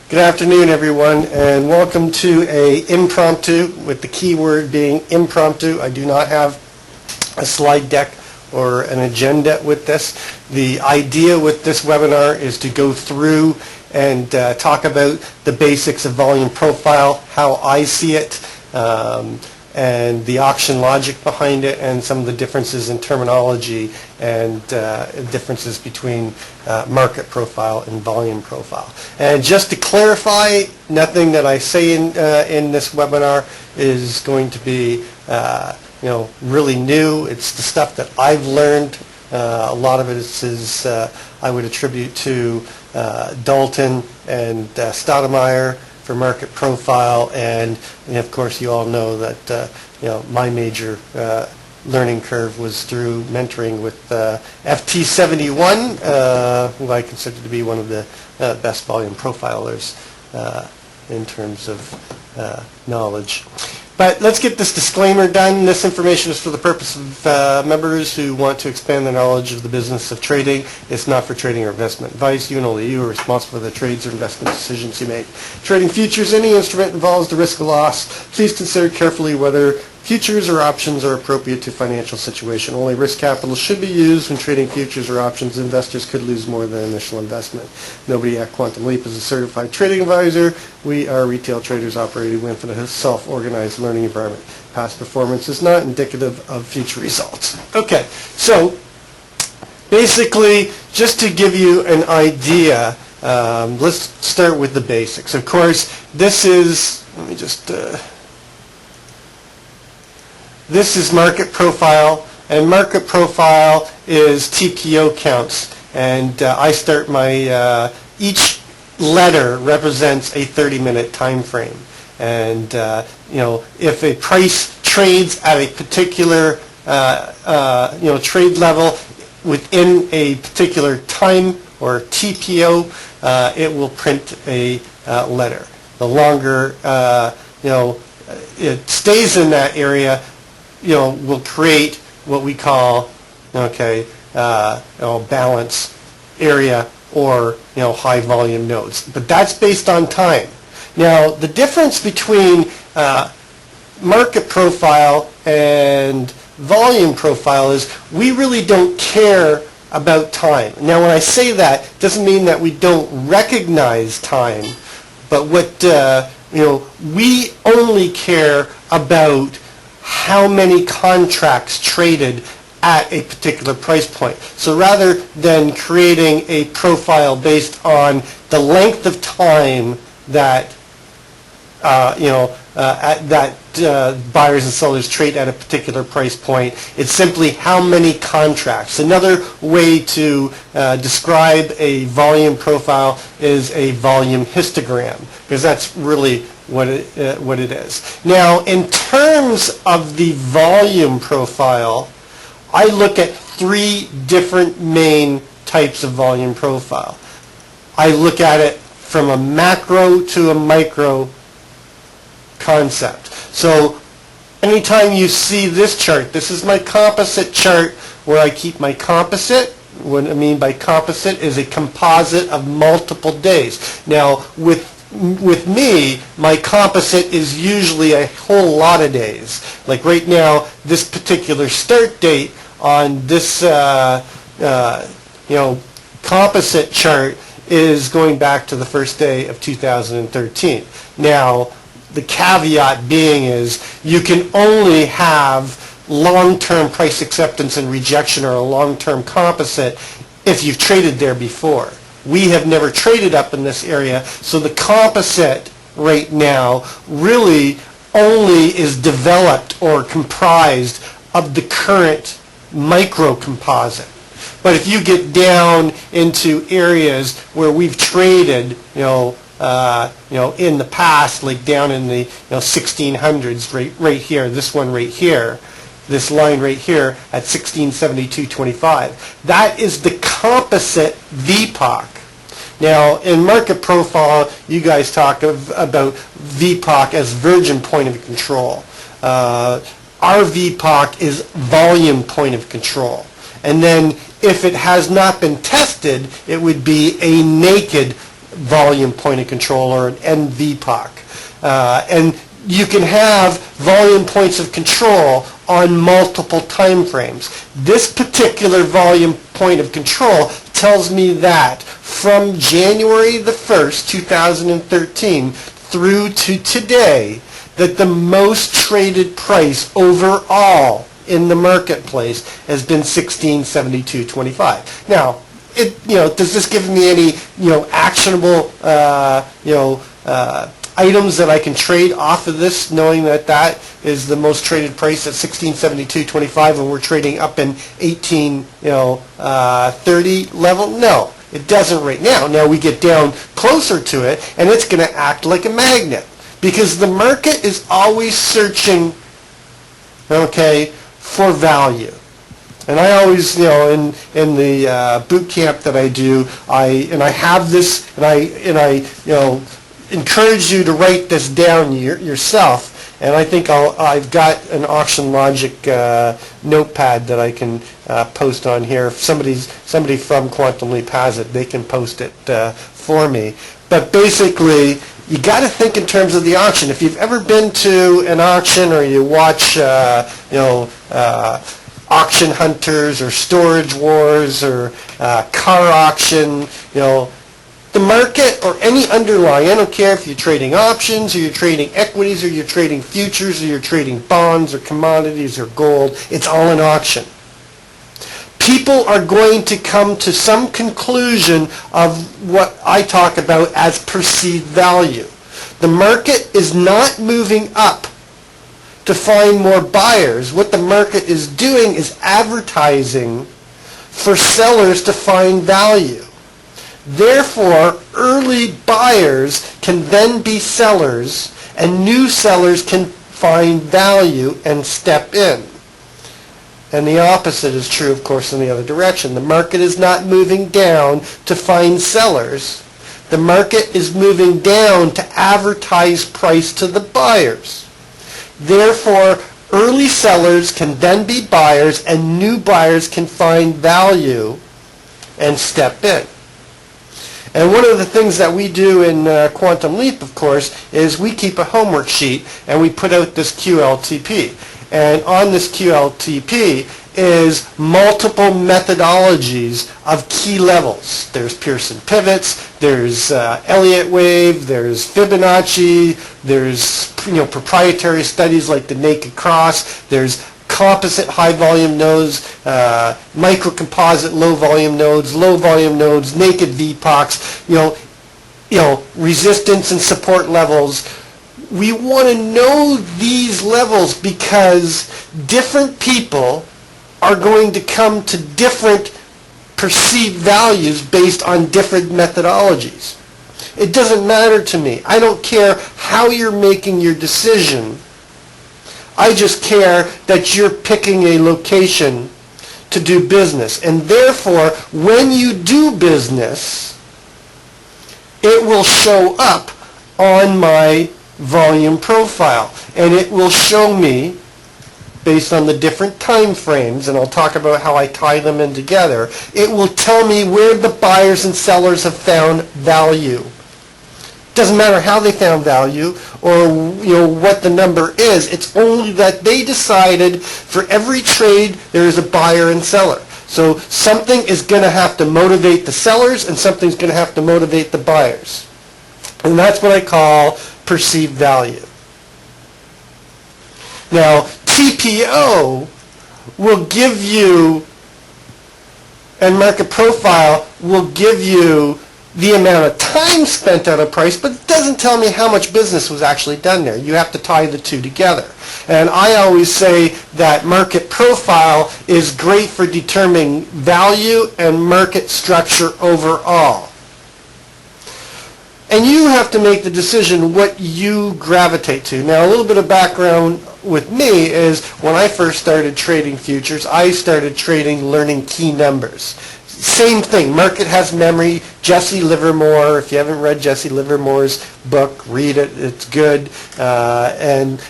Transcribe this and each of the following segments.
Good afternoon, everyone, and welcome to a impromptu, with the key word being impromptu. I do not have a slide deck or an agenda with this. The idea with this webinar is to go through and talk about the basics of volume profile, how I see it, and the auction logic behind it, and some of the differences in terminology and differences between market profile and volume profile. And just to clarify, nothing that I say in this webinar is going to be really new. It's the stuff that I've learned. A lot of it is I would attribute to Dalton and Stoudemire for market profile, and of course you all know that my major learning curve was through mentoring with FT71, who I consider to be one of the best volume profilers in terms of knowledge. But let's get this disclaimer done. This information is for the purpose of members who want to expand their knowledge of the business of trading. It's not for trading or investment advice. You and only you are responsible for the trades or investment decisions you make. Trading futures, any instrument involves the risk of loss. Please consider carefully whether futures or options are appropriate to financial situation. Only risk capital should be used when trading futures or options. Investors could lose more than initial investment. Nobody at Quantum Leap is a certified trading advisor. We are retail traders operating within a self-organized learning environment. Past performance is not indicative of future results. Okay, so basically, just to give you an idea, let's start with the basics. Of course, this is, let me just... This is market profile, and market profile is TPO counts. And I start my, each letter represents a 30-minute time frame. And, if a price trades at a particular, trade level within a particular time or TPO, it will print a letter. The longer, it stays in that area, will create what we call, balance area or, high volume nodes. But that's based on time. Now, the difference between market profile and volume profile is we really don't care about time. Now, when I say that, it doesn't mean that we don't recognize time, but what, we only care about how many contracts traded at a particular price point. So rather than creating a profile based on the length of time that buyers and sellers trade at a particular price point, it's simply how many contracts. Another way to describe a volume profile is a volume histogram, because that's really what it is. Now, in terms of the volume profile, I look at three different main types of volume profile. I look at it from a macro to a micro concept. So anytime you see this chart, this is my composite chart where I keep my composite. What I mean by composite is a composite of multiple days. Now, with me, my composite is usually a whole lot of days. Like right now, this particular start date on this composite chart is going back to the first day of 2013. Now, the caveat being is you can only have long-term price acceptance and rejection or a long-term composite if you've traded there before. We have never traded up in this area, so the composite right now really only is developed or comprised of the current micro composite. But if you get down into areas where we've traded, in the past, like down in the 1600s, right here, this one right here, this line right here at 1672.25. That is the composite VPOC. Now, in market profile, you guys talk about VPOC as virgin point of control. Our VPOC is volume point of control. And then if it has not been tested, it would be a naked volume point of control, or an NVPOC. And you can have volume points of control on multiple time frames. This particular volume point of control tells me that from January the 1st, 2013 through to today, that the most traded price overall in the marketplace has been $1672.25. Now, does this give me any, actionable, items that I can trade off of this, knowing that that is the most traded price at $1672.25, and we're trading up in 1830 level? No, it doesn't right now. Now we get down closer to it, and it's going to act like a magnet, because the market is always searching, for value. And I always, in the boot camp that I do, I have this, and I encourage you to write this down yourself. And I think I've got an Auction Logic notepad that I can post on here. If somebody from Quantum Leap has it, they can post it for me. But basically, you got to think in terms of the auction. If you've ever been to an auction, or you watch, Auction Hunters or Storage Wars or Car Auction, the market or any underlying, I don't care if you're trading options or you're trading equities or you're trading futures or you're trading bonds or commodities or gold, it's all an auction. People are going to come to some conclusion of what I talk about as perceived value. The market is not moving up to find more buyers. What the market is doing is advertising for sellers to find value. Therefore, early buyers can then be sellers, and new sellers can find value and step in. And the opposite is true, of course, in the other direction. The market is not moving down to find sellers. The market is moving down to advertise price to the buyers. Therefore, early sellers can then be buyers, and new buyers can find value and step in. And one of the things that we do in Quantum Leap, of course, is we keep a homework sheet, and we put out this QLTP. And on this QLTP is multiple methodologies of key levels. There's Pearson pivots, there's Elliott wave, there's Fibonacci, there's proprietary studies like the Naked Cross, there's composite high volume nodes, microcomposite low volume nodes, naked VPOCs, resistance and support levels. We want to know these levels because different people are going to come to different perceived values based on different methodologies. It doesn't matter to me. I don't care how you're making your decision. I just care that you're picking a location to do business. And therefore, when you do business, it will show up on my volume profile. And it will show me, based on the different time frames, and I'll talk about how I tie them in together, it will tell me where the buyers and sellers have found value. Doesn't matter how they found value or what the number is. It's only that they decided for every trade there is a buyer and seller. So something is going to have to motivate the sellers and something's going to have to motivate the buyers. And that's what I call perceived value. Now, TPO will give you, and market profile will give you the amount of time spent on a price, but it doesn't tell me how much business was actually done there. You have to tie the two together. And I always say that market profile is great for determining value and market structure overall. And you have to make the decision what you gravitate to. Now, a little bit of background with me is when I first started trading futures, I started trading learning key numbers. same thing. Market has memory. Jesse Livermore, if you haven't read Jesse Livermore's book, read it. It's good. And,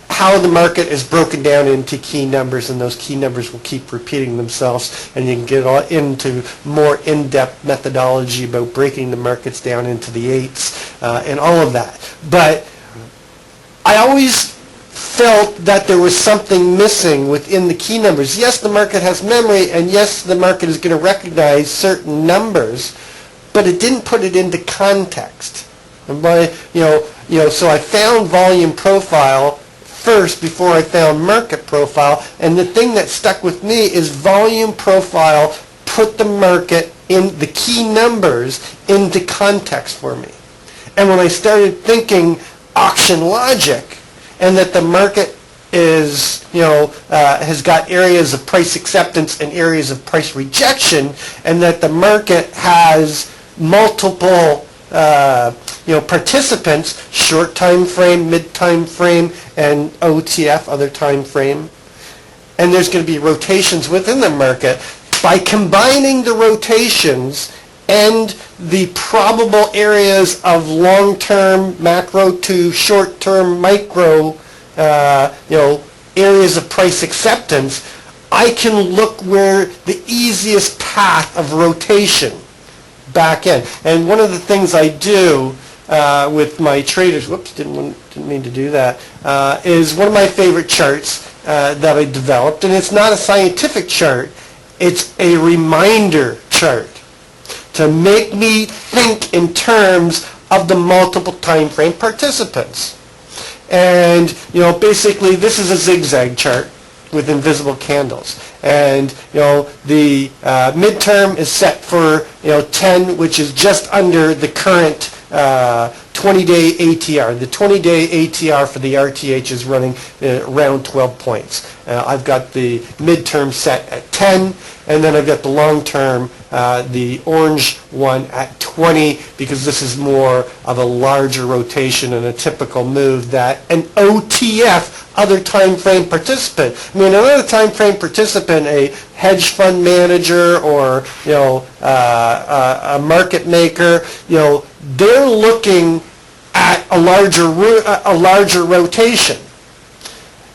how the market is broken down into key numbers, and those key numbers will keep repeating themselves, and you can get into more in-depth methodology about breaking the markets down into the eights and all of that. But I always felt that there was something missing within the key numbers. Yes, the market has memory, and yes, the market is going to recognize certain numbers, but it didn't put it into context. And so I found volume profile first before I found market profile, and the thing that stuck with me is volume profile put the market in the key numbers into context for me. And when I started thinking auction logic, and that the market is, has got areas of price acceptance and areas of price rejection, and that the market has multiple participants, short time frame, mid time frame, and OTF, other time frame. And there's going to be rotations within the market. By combining the rotations and the probable areas of long-term macro to short-term micro, areas of price acceptance, I can look where the easiest path of rotation back in. And one of the things I do with my traders, didn't mean to do that, is one of my favorite charts that I developed, and it's not a scientific chart, it's a reminder chart to make me think in terms of the multiple time frame participants. And, basically this is a zigzag chart with invisible candles. And, the midterm is set for, 10, which is just under the current 20-day ATR. The 20-day ATR for the RTH is running around 12 points. I've got the midterm set at 10, and then I've got the long term, the orange one at 20, because this is more of a larger rotation and a typical move that an OTF, other time frame participant. I mean, another time frame participant, a hedge fund manager or a market maker, they're looking at a larger rotation.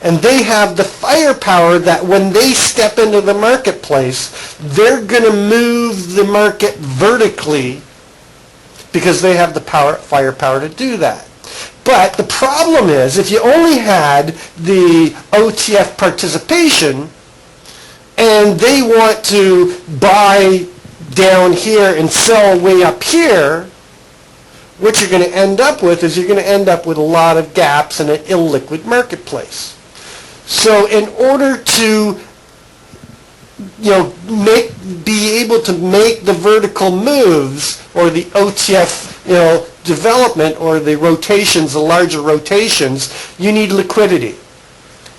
And they have the firepower that when they step into the marketplace, they're going to move the market vertically because they have the firepower to do that. But the problem is, if you only had the OTF participation and they want to buy down here and sell way up here, what you're going to end up with is you're going to end up with a lot of gaps in an illiquid marketplace. So in order to be able to make the vertical moves or the OTF development or the rotations, the larger rotations, you need liquidity.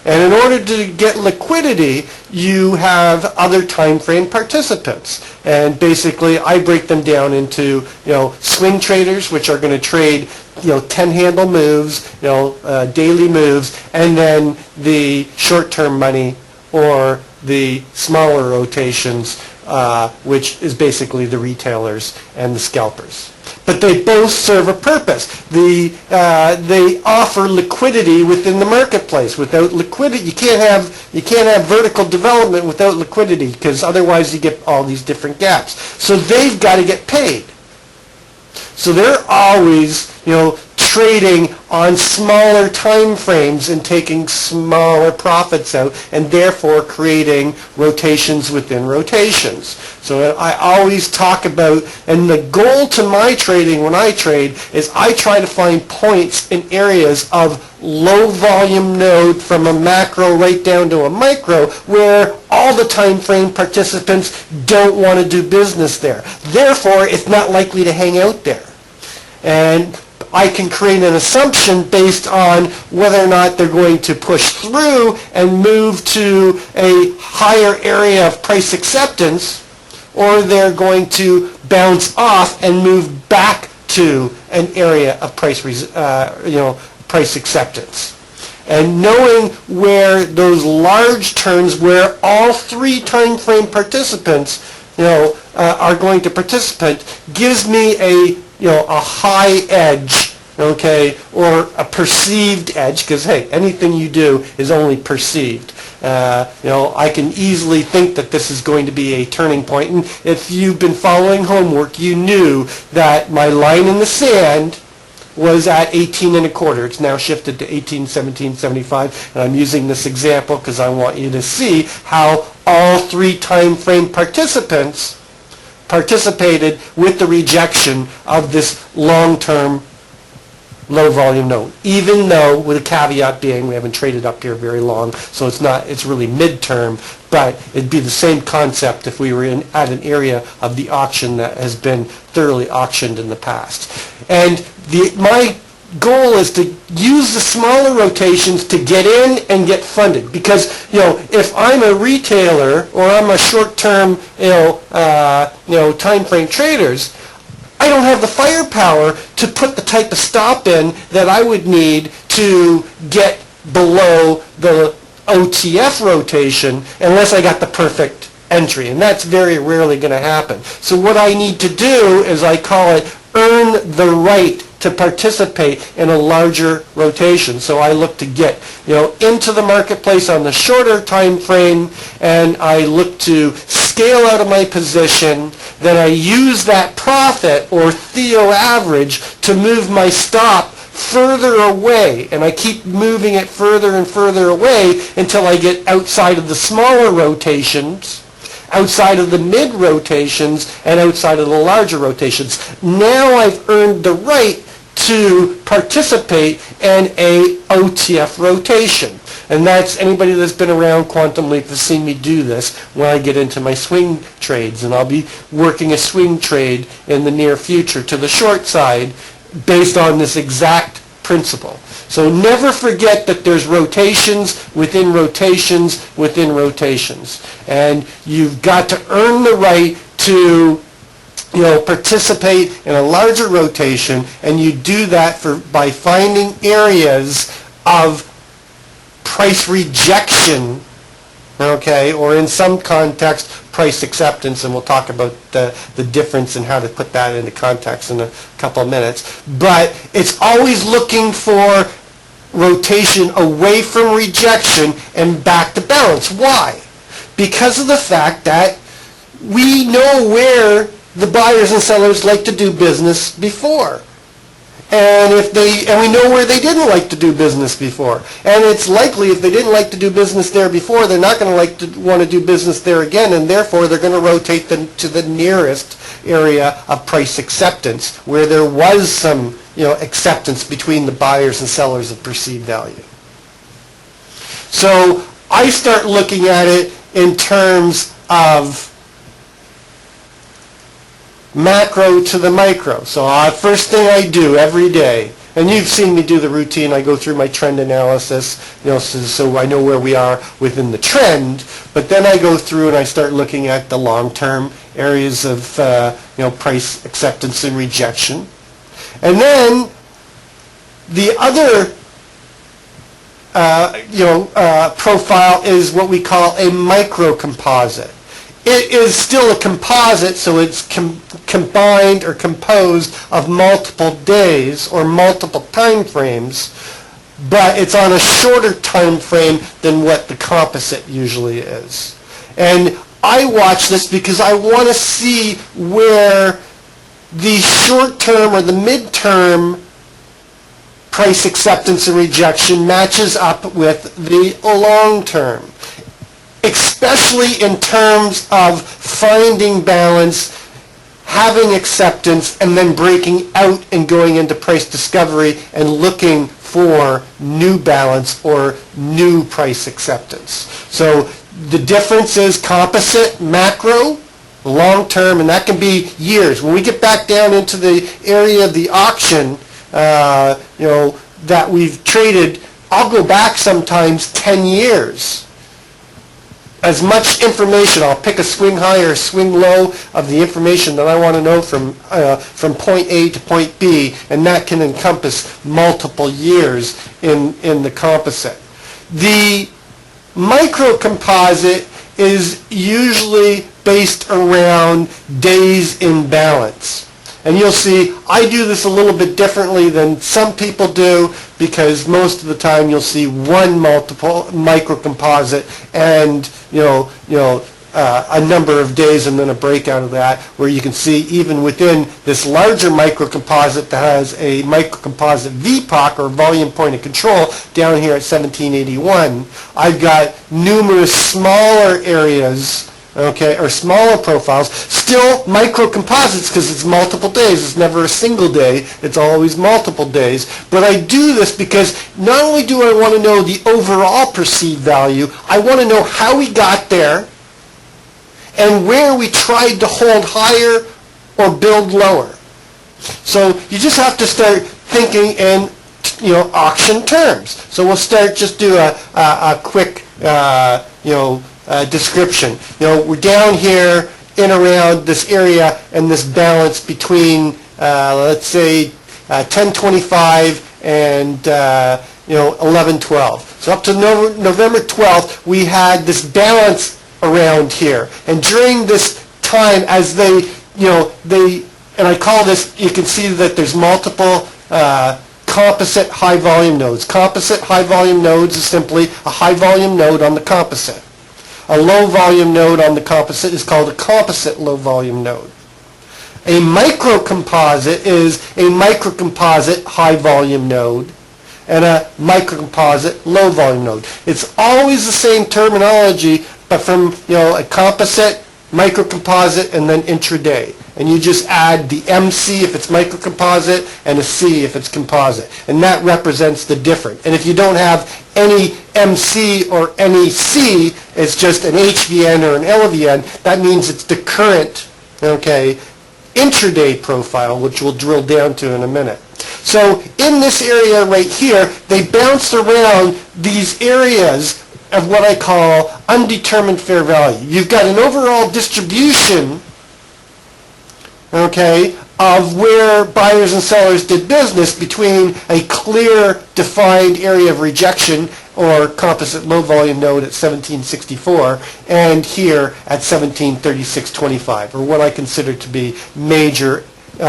And in order to get liquidity, you have other time frame participants. And basically, I break them down into, swing traders, which are going to trade, 10-handle moves, daily moves, and then the short-term money or the smaller rotations, which is basically the retailers and the scalpers. But they both serve a purpose. They offer liquidity within the marketplace. Without liquidity, you can't have vertical development without liquidity, because otherwise you get all these different gaps. So they've got to get paid. So they're always, trading on smaller time frames and taking smaller profits out, and therefore creating rotations within rotations. So I always talk about, and the goal to my trading when I trade is I try to find points in areas of low volume node from a macro right down to a micro where all the time frame participants don't want to do business there. Therefore, it's not likely to hang out there. And I can create an assumption based on whether or not they're going to push through and move to a higher area of price acceptance, or they're going to bounce off and move back to an area of price acceptance. And knowing where those large turns, where all three time frame participants are going to participate gives me a high edge, okay, or a perceived edge, because hey, anything you do is only perceived. I can easily think that this is going to be a turning point, and if you've been following homework, you knew that my line in the sand was at 18 and a quarter. It's now shifted to 18, 17, 75, and I'm using this example because I want you to see how all three time frame participants participated with the rejection of this long-term low volume note, even though, with a caveat being we haven't traded up here very long, so it's really midterm, but it'd be the same concept if we were at an area of the auction that has been thoroughly auctioned in the past. And my goal is to use the smaller rotations to get in and get funded, because if I'm a retailer or I'm a short-term time frame traders, I don't have the firepower to put the type of stop in that I would need to get below the OTF rotation unless I got the perfect entry, and that's very rarely going to happen. So what I need to do is, I call it, earn the right to participate in a larger rotation. So I look to get into the marketplace on the shorter time frame, and I look to scale out of my position. Then I use that profit or Theo average to move my stop further away, and I keep moving it further and further away until I get outside of the smaller rotations, outside of the mid rotations, and outside of the larger rotations. Now I've earned the right to participate in a OTF rotation. And that's, anybody that's been around Quantum Leap has seen me do this when I get into my swing trades, and I'll be working a swing trade in the near future to the short side based on this exact principle. So never forget that there's rotations within rotations within rotations, and you've got to earn the right to participate in a larger rotation, and you do that by finding areas of price rejection, okay, or in some context, price acceptance, and we'll talk about the difference and how to put that into context in a couple of minutes. But it's always looking for rotation away from rejection and back to balance. Why? Because of the fact that we know where the buyers and sellers like to do business before. And we know where they didn't like to do business before. And it's likely if they didn't like to do business there before, they're not going to want to do business there again, and therefore they're going to rotate them to the nearest area of price acceptance, where there was some acceptance between the buyers and sellers of perceived value. So I start looking at it in terms of macro to the micro. So first thing I do every day, and you've seen me do the routine, I go through my trend analysis, so I know where we are within the trend, but then I go through and I start looking at the long-term areas of price acceptance and rejection. And then the other profile is what we call a micro composite. It is still a composite, so it's combined or composed of multiple days or multiple time frames, but it's on a shorter time frame than what the composite usually is. And I watch this because I want to see where the short-term or the mid-term price acceptance and rejection matches up with the long-term, especially in terms of finding balance, having acceptance, and then breaking out and going into price discovery and looking for new balance or new price acceptance. So the difference is composite, macro, long-term, and that can be years. When we get back down into the area of the auction, that we've traded, I'll go back sometimes 10 years. As much information, I'll pick a swing high or a swing low of the information that I want to know from point A to point B, and that can encompass multiple years in the composite. The micro composite is usually based around days in balance. And you'll see I do this a little bit differently than some people do, because most of the time you'll see one multiple microcomposite and a number of days and then a breakout of that, where you can see even within this larger microcomposite that has a microcomposite VPOC, or volume point of control, down here at 1781, I've got numerous smaller areas, okay, or smaller profiles, still microcomposites because it's multiple days. It's never a single day. It's always multiple days. But I do this because not only do I want to know the overall perceived value, I want to know how we got there and where we tried to hold higher or build lower. So you just have to start thinking in auction terms. So we'll just do a quick description. We're down here in around this area and this balance between let's say 1025 and 1112. So up to November 12th, we had this balance around here. And during this time, as they, and I call this, you can see that there's multiple composite high volume nodes. Composite high volume nodes is simply a high volume node on the composite. A low volume node on the composite is called a composite low volume node. A microcomposite is a microcomposite high volume node and a microcomposite low volume node. It's always the same terminology, but from a composite, microcomposite, and then intraday. And you just add the MC if it's microcomposite and a C if it's composite. And that represents the difference. And if you don't have any MC or any C, it's just an HVN or an LVN, that means it's the current, intraday profile, which we'll drill down to in a minute. So in this area right here, they bounce around these areas of what I call undetermined fair value. You've got an overall distribution, of where buyers and sellers did business between a clear defined area of rejection, or composite low volume node at 1764, and here at 1736.25, or what I consider to be major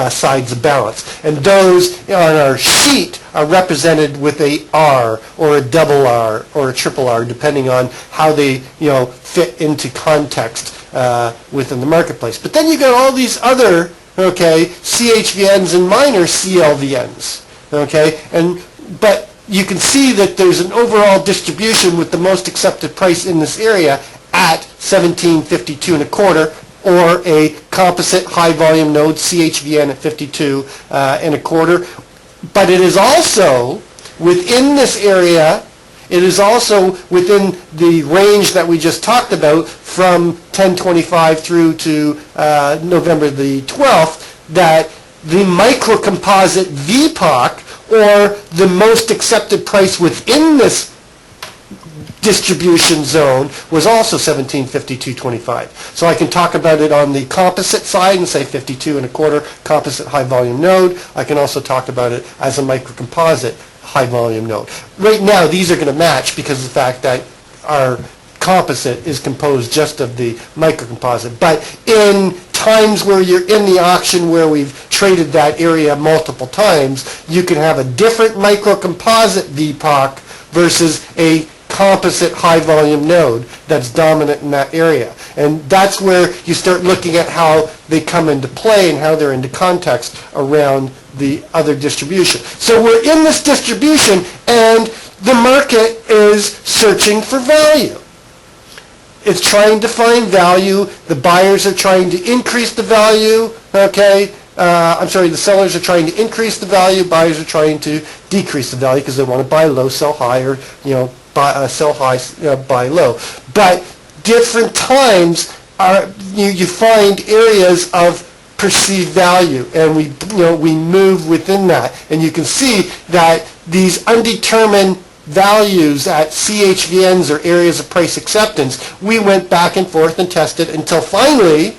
sides of balance. And those on our sheet are represented with a R or a double R or a triple R, depending on how they fit into context within the marketplace. But then you got all these other CHVNs and minor CLVNs. But you can see that there's an overall distribution with the most accepted price in this area at 1752 and a quarter, or a composite high volume node CHVN at 52 and a quarter. But it is also within this area, it is also within the range that we just talked about from 1025 through to November the 12th, that the microcomposite VPOC, or the most accepted price within this distribution zone, was also 1752.25. So I can talk about it on the composite side and say 52 and a quarter composite high volume node. I can also talk about it as a microcomposite high volume node. Right now these are going to match because of the fact that our composite is composed just of the microcomposite. But in times where you're in the auction where we've traded that area multiple times, you can have a different microcomposite VPOC versus a composite high volume node that's dominant in that area. And that's where you start looking at how they come into play and how they're into context around the other distribution. So we're in this distribution and the market is searching for value. It's trying to find value. The buyers are trying to increase the value, the sellers are trying to increase the value, buyers are trying to decrease the value because they want to buy low, sell high, or sell high, buy low. But different times you find areas of perceived value, and we move within that, and you can see that these undetermined values at CHVNs, or areas of price acceptance, we went back and forth and tested until finally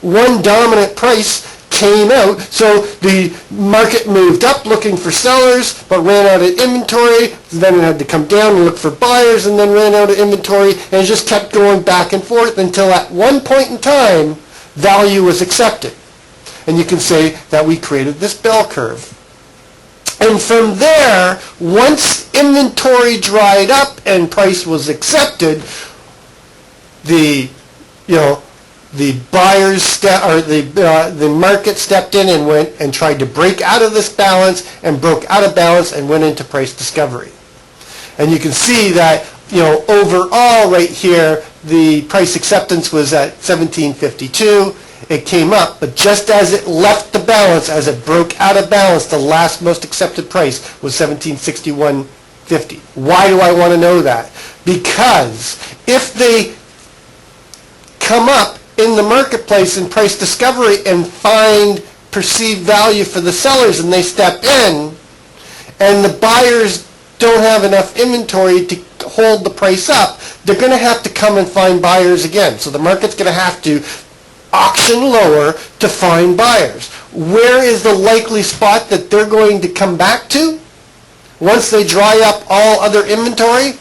one dominant price came out. So the market moved up looking for sellers, but ran out of inventory. Then it had to come down and look for buyers, and then ran out of inventory, and it just kept going back and forth until at one point in time, value was accepted. And you can say that we created this bell curve. And from there, once inventory dried up and price was accepted, the buyers the market stepped in and went and tried to break out of this balance and broke out of balance and went into price discovery. And you can see that overall right here the price acceptance was at 1752. It came up, but just as it left the balance, as it broke out of balance, the last most accepted price was 1761.50. Why do I want to know that? Because if they come up in the marketplace in price discovery and find perceived value for the sellers and they step in, and the buyers don't have enough inventory to hold the price up, they're going to have to come and find buyers again. So the market's going to have to auction lower to find buyers. Where is the likely spot that they're going to come back to? Once they dry up all other inventory,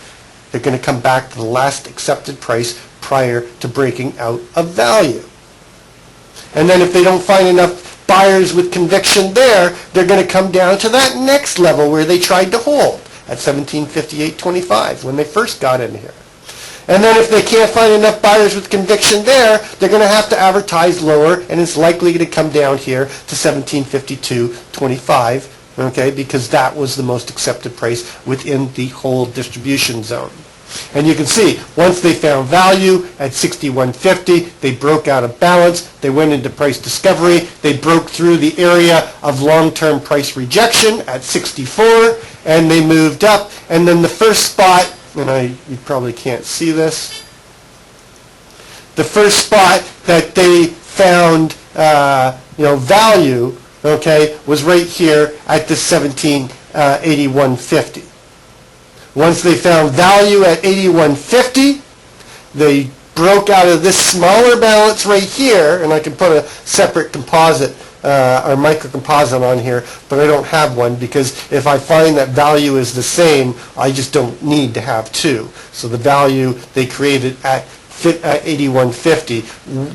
they're going to come back to the last accepted price prior to breaking out of value. And then if they don't find enough buyers with conviction there, they're going to come down to that next level where they tried to hold at 1758.25 when they first got in here. And then if they can't find enough buyers with conviction there, they're going to have to advertise lower, and it's likely to come down here to 1752.25, okay, because that was the most accepted price within the whole distribution zone. And you can see, once they found value at 61.50, they broke out of balance, they went into price discovery, they broke through the area of long-term price rejection at 64, and they moved up, and then the first spot, and you probably can't see this, the first spot that they found value, okay, was right here at the 1781.50. Once they found value at 81.50, they broke out of this smaller balance right here, and I can put a separate composite or microcomposite on here, but I don't have one because if I find that value is the same, I just don't need to have two. So the value they created at 81.50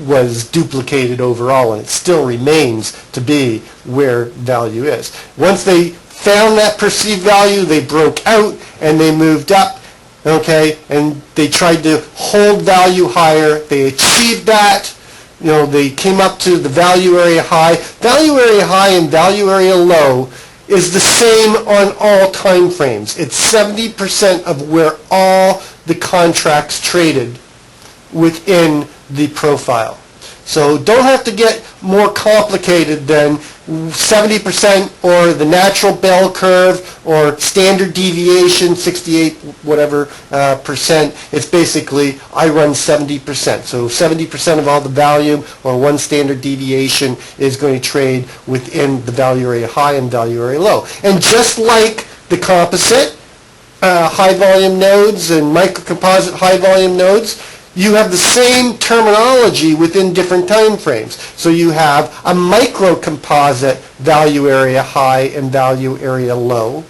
was duplicated overall, and it still remains to be where value is. Once they found that perceived value, they broke out and they moved up, okay, and they tried to hold value higher. They achieved that. They came up to the value area high. Value area high and value area low is the same on all time frames. It's 70% of where all the contracts traded within the profile. So don't have to get more complicated than 70% or the natural bell curve or standard deviation, 68 whatever percent. It's basically I run 70%. So 70% of all the volume or one standard deviation is going to trade within the value area high and value area low. And just like the composite high volume nodes and microcomposite high volume nodes, you have the same terminology within different time frames. So you have a microcomposite value area high and value area low,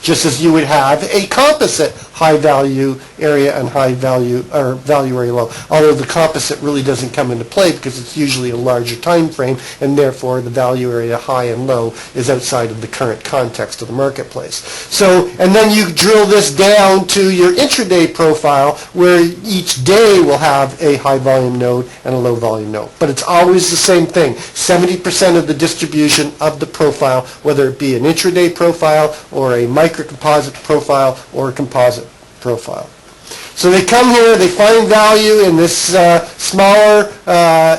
just as you would have a composite high value area and high value or value area low. Although the composite really doesn't come into play because it's usually a larger time frame, and therefore the value area high and low is outside of the current context of the marketplace. So, and then you drill this down to your intraday profile where each day will have a high volume node and a low volume node. But it's always the same thing. 70% of the distribution of the profile, whether it be an intraday profile or a microcomposite profile or a composite profile. So they come here, they find value in this smaller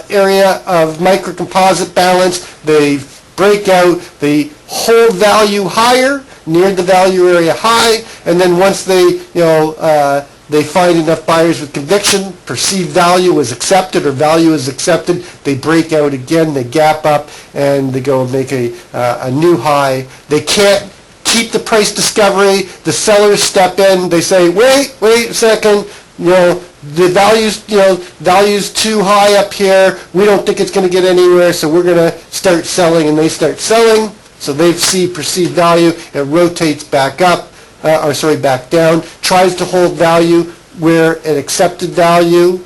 area of microcomposite balance, they break out, they hold value higher, near the value area high, and then once they, they find enough buyers with conviction, perceived value is accepted or value is accepted, they break out again, they gap up, and they go and make a new high. They can't keep the price discovery. The sellers step in. They say, wait a second, the value's too high up here. We don't think it's going to get anywhere, so we're going to start selling, and they start selling. So they see perceived value. It rotates back up, back down. Tries to hold value where it accepted value.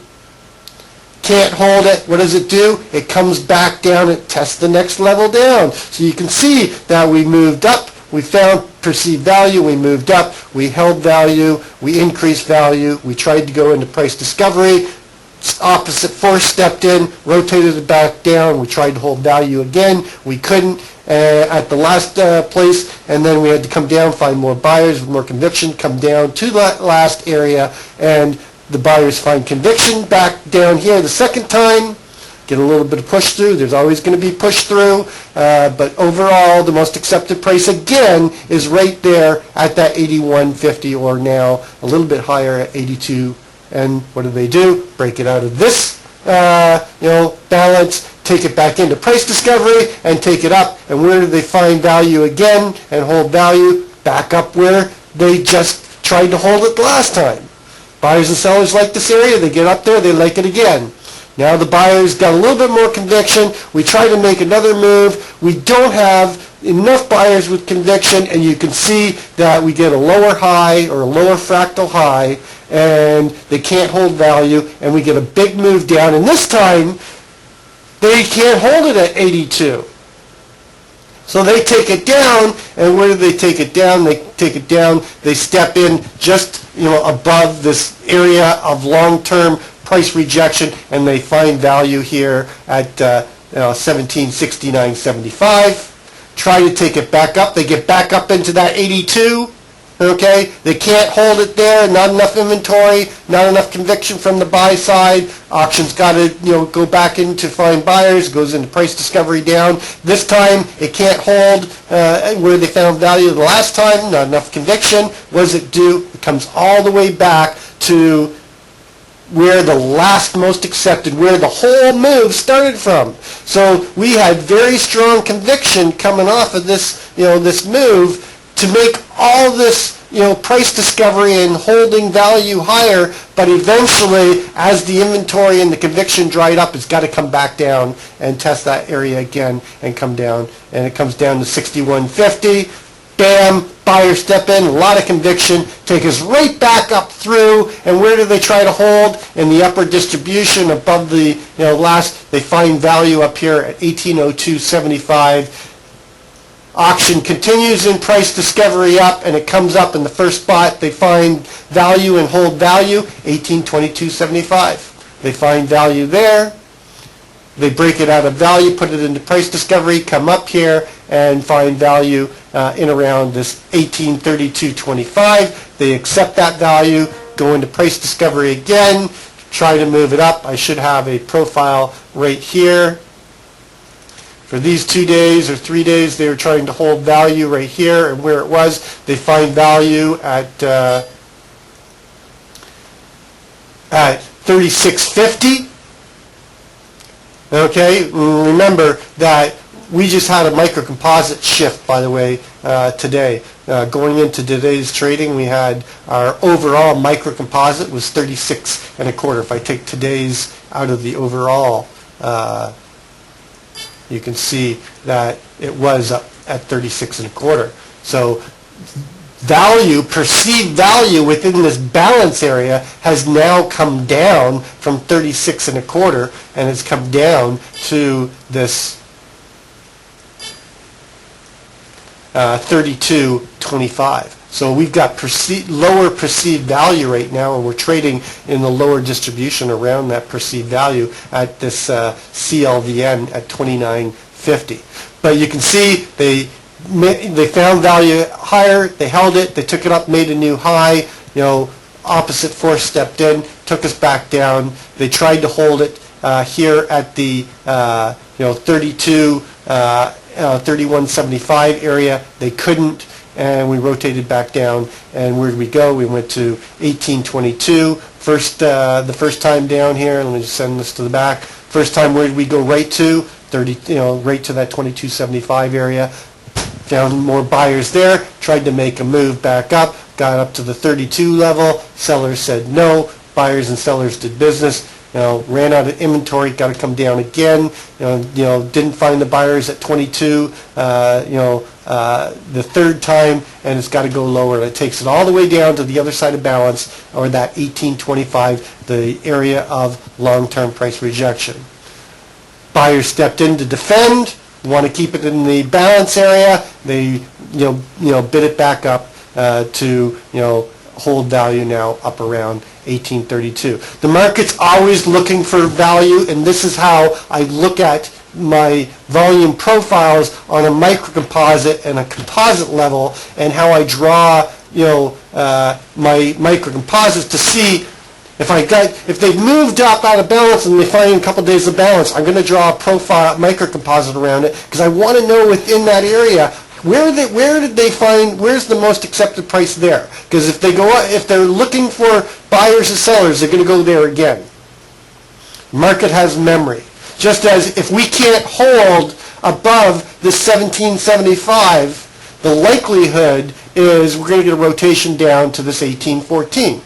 Can't hold it. What does it do? It comes back down. It tests the next level down. So you can see that we moved up. We found perceived value. We moved up. We held value. We increased value. We tried to go into price discovery. Opposite force stepped in, rotated it back down. We tried to hold value again. We couldn't at the last place, and then we had to come down, find more buyers with more conviction, come down to that last area, and the buyers find conviction back down here the second time, get a little bit of push through. There's always going to be push through, but overall the most accepted price again is right there at that 81.50, or now a little bit higher at 82. And what do? Break it out of this balance, take it back into price discovery, and take it up. And where do they find value again and hold value? Back up where they just tried to hold it the last time. Buyers and sellers like this area. They get up there, they like it again. Now the buyers got a little bit more conviction. We try to make another move. We don't have enough buyers with conviction, and you can see that we get a lower high or a lower fractal high, and they can't hold value, and we get a big move down, and this time they can't hold it at 82. So they take it down, and where do they take it down? They take it down, they step in just above this area of long-term price rejection, and they find value here at 1769.75. Try to take it back up. They get back up into that 82. Okay, they can't hold it there. Not enough inventory. Not enough conviction from the buy side. Auction's got to go back in to find buyers. Goes into price discovery down. This time it can't hold where they found value the last time. Not enough conviction. What does it do? It comes all the way back to where the last most accepted, where the whole move started from. So we had very strong conviction coming off of this, this move to make all this, price discovery and holding value higher, but eventually, as the inventory and the conviction dried up, it's got to come back down and test that area again and come down, and it comes down to 61.50. Bam, buyers step in, a lot of conviction, take us right back up through, and where do they try to hold? In the upper distribution above the, they find value up here at 1802.75. Auction continues in price discovery up, and it comes up in the first spot. They find value and hold value, 1822.75. They find value there. They break it out of value, put it into price discovery, come up here, and find value in around this 1832.25. They accept that value, go into price discovery again, try to move it up. I should have a profile right here. For these 2 days or 3 days, they were trying to hold value right here, and where it was, they find value at 36.50. Okay, remember that we just had a microcomposite shift, by the way, today. Going into today's trading, we had our overall microcomposite was 36.25. If I take today's out of the overall, you can see that it was up at 36.25. So value, perceived value within this balance area has now come down from 36.25, and it's come down to this 32.25. So we've got lower perceived value right now, and we're trading in the lower distribution around that perceived value at this CLVN at 29.50. But you can see they found value higher, they held it, they took it up, made a new high, opposite force stepped in, took us back down. They tried to hold it here at the 31.75 area. They couldn't, and we rotated back down. And where did we go? We went to 1822. The first time down here. Let me just send this to the back. First time, where did we go right to? Right to that 22.75 area. Found more buyers there. Tried to make a move back up. Got up to the 32 level. Sellers said no. buyers and sellers did business. Ran out of inventory, got to come down again. Didn't find the buyers at 22. The third time, and it's got to go lower. And it takes it all the way down to the other side of balance, or that 1825, the area of long-term price rejection. Buyers stepped in to defend. Want to keep it in the balance area. They bid it back up to hold value now up around 1832. The market's always looking for value, and this is how I look at my volume profiles on a microcomposite and a composite level, and how I draw my microcomposites to see if they've moved up out of balance and they find a couple days of balance. I'm going to draw a profile microcomposite around it because I want to know within that area where's the most accepted price there. Because if they're looking for buyers and sellers, they're going to go there again. Market has memory. Just as if we can't hold above the 1775, the likelihood is we're going to get a rotation down to this 1814.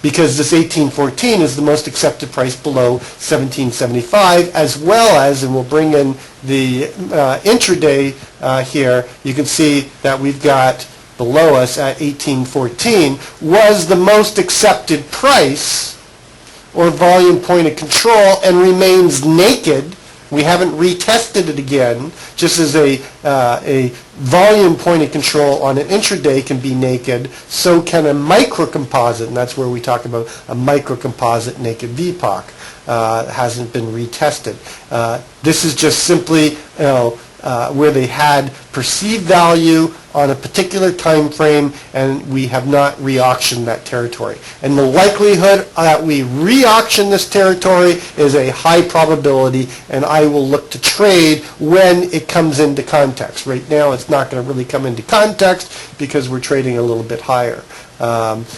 Because this 1814 is the most accepted price below 1775, as well as, and we'll bring in the intraday here, you can see that we've got below us at 1814 was the most accepted price or volume point of control and remains naked. We haven't retested it again, just as a volume point of control on an intraday can be naked, so can a microcomposite, and that's where we talk about a microcomposite naked VPOC. Hasn't been retested. This is just simply where they had perceived value on a particular time frame, and we have not re-auctioned that territory. And the likelihood that we re-auction this territory is a high probability, and I will look to trade when it comes into context. Right now it's not going to really come into context because we're trading a little bit higher.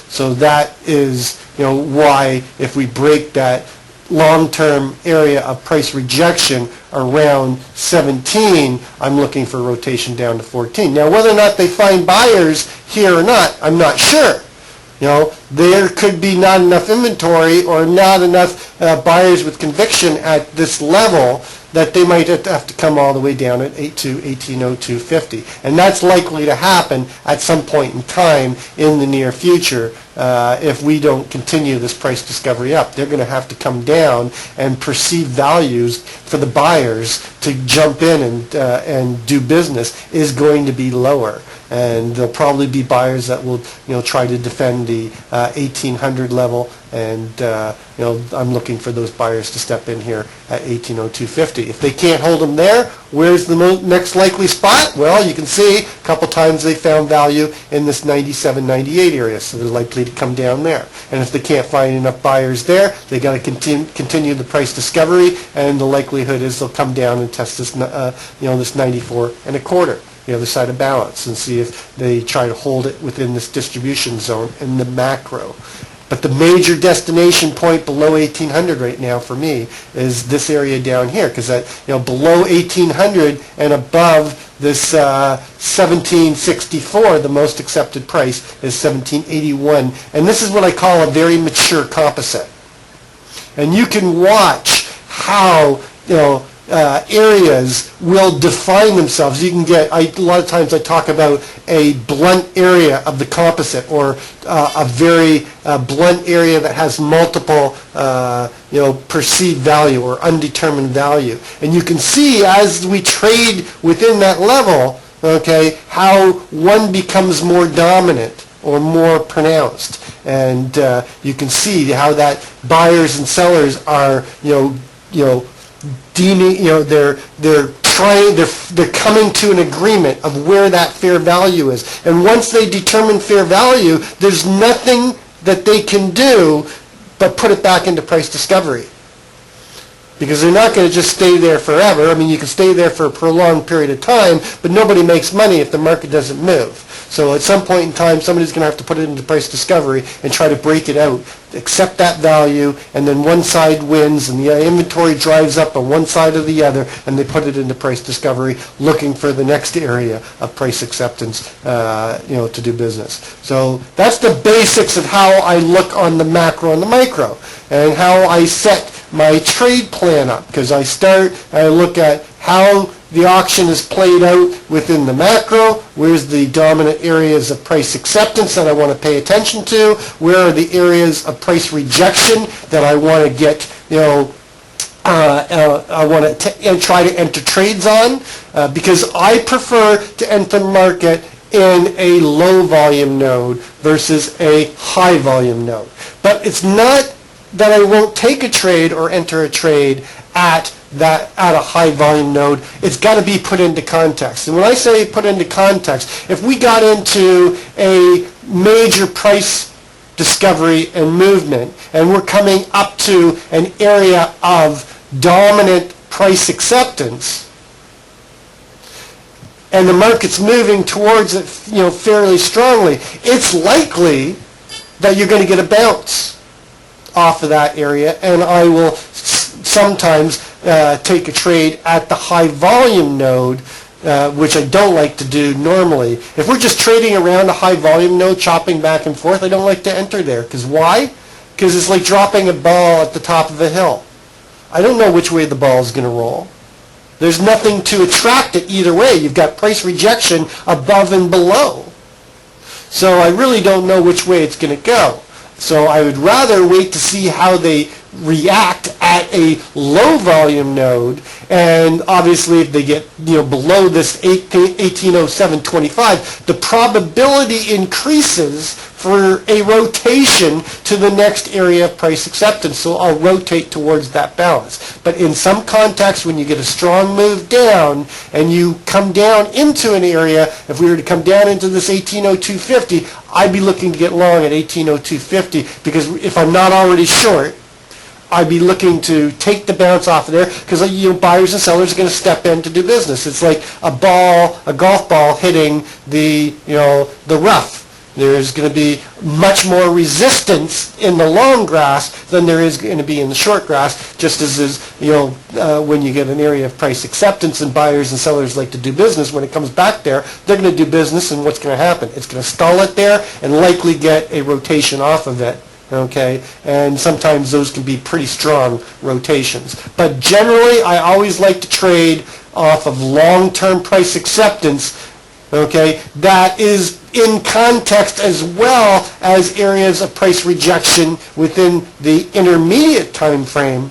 So that is why if we break that long-term area of price rejection around 17, I'm looking for rotation down to 14. Now, whether or not they find buyers here or not, I'm not sure. There could be not enough inventory or not enough buyers with conviction at this level that they might have to come all the way down at 1802.50. And that's likely to happen at some point in time in the near future if we don't continue this price discovery up. They're going to have to come down, and perceived values for the buyers to jump in and do business is going to be lower. And there'll probably be buyers that will try to defend the 1800 level, and I'm looking for those buyers to step in here at 1802.50. If they can't hold them there, where's the next likely spot? Well, you can see a couple times they found value in this 97, 98 area, so they're likely to come down there. And if they can't find enough buyers there, they got to continue the price discovery, and the likelihood is they'll come down and test this this 94.25. The other side of balance, and see if they try to hold it within this distribution zone in the macro. But the major destination point below 1800 right now for me is this area down here, because below 1800 and above this 1764, the most accepted price is 1781, and this is what I call a very mature composite. And you can watch how areas will define themselves. You can get, a lot of times I talk about a blunt area of the composite, or a very blunt area that has multiple perceived value or undetermined value. And you can see as we trade within that level, okay, how one becomes more dominant or more pronounced. And you can see how that buyers and sellers are deeming, they're coming to an agreement of where that fair value is. And once they determine fair value, there's nothing that they can do but put it back into price discovery. Because they're not going to just stay there forever. I mean, you can stay there for a prolonged period of time, but nobody makes money if the market doesn't move. So at some point in time, somebody's going to have to put it into price discovery and try to break it out, accept that value, and then one side wins and the inventory drives up on one side or the other, and they put it into price discovery looking for the next area of price acceptance, to do business. So that's the basics of how I look on the macro and the micro, and how I set my trade plan up, because I look at how the auction is played out within the macro, where's the dominant areas of price acceptance that I want to pay attention to, where are the areas of price rejection that I want to get, I want to try to enter trades on, because I prefer to enter the market in a low volume node versus a high volume node. But it's not that I won't take a trade or enter a trade at a high volume node. It's got to be put into context. And when I say put into context, if we got into a major price discovery and movement, and we're coming up to an area of dominant price acceptance, and the market's moving towards it, fairly strongly, it's likely that you're going to get a bounce off of that area, and I will sometimes take a trade at the high volume node, which I don't like to do normally. If we're just trading around a high volume node, chopping back and forth, I don't like to enter there. Because why? Because it's like dropping a ball at the top of a hill. I don't know which way the ball is going to roll. There's nothing to attract it either way. You've got price rejection above and below. So I really don't know which way it's going to go. So I would rather wait to see how they react at a low volume node, and obviously if they get below this 1807.25, the probability increases for a rotation to the next area of price acceptance. So I'll rotate towards that balance. But in some contexts, when you get a strong move down and you come down into an area, if we were to come down into this 1802.50, I'd be looking to get long at 1802.50, because if I'm not already short, I'd be looking to take the bounce off of there, because buyers and sellers are going to step in to do business. It's like a golf ball hitting the rough. There's going to be much more resistance in the long grass than there is going to be in the short grass, just as is, when you get an area of price acceptance and buyers and sellers like to do business, when it comes back there, they're going to do business, and what's going to happen? It's going to stall it there and likely get a rotation off of it. Okay, and sometimes those can be pretty strong rotations. But generally, I always like to trade off of long-term price acceptance, okay, that is in context as well as areas of price rejection within the intermediate time frame.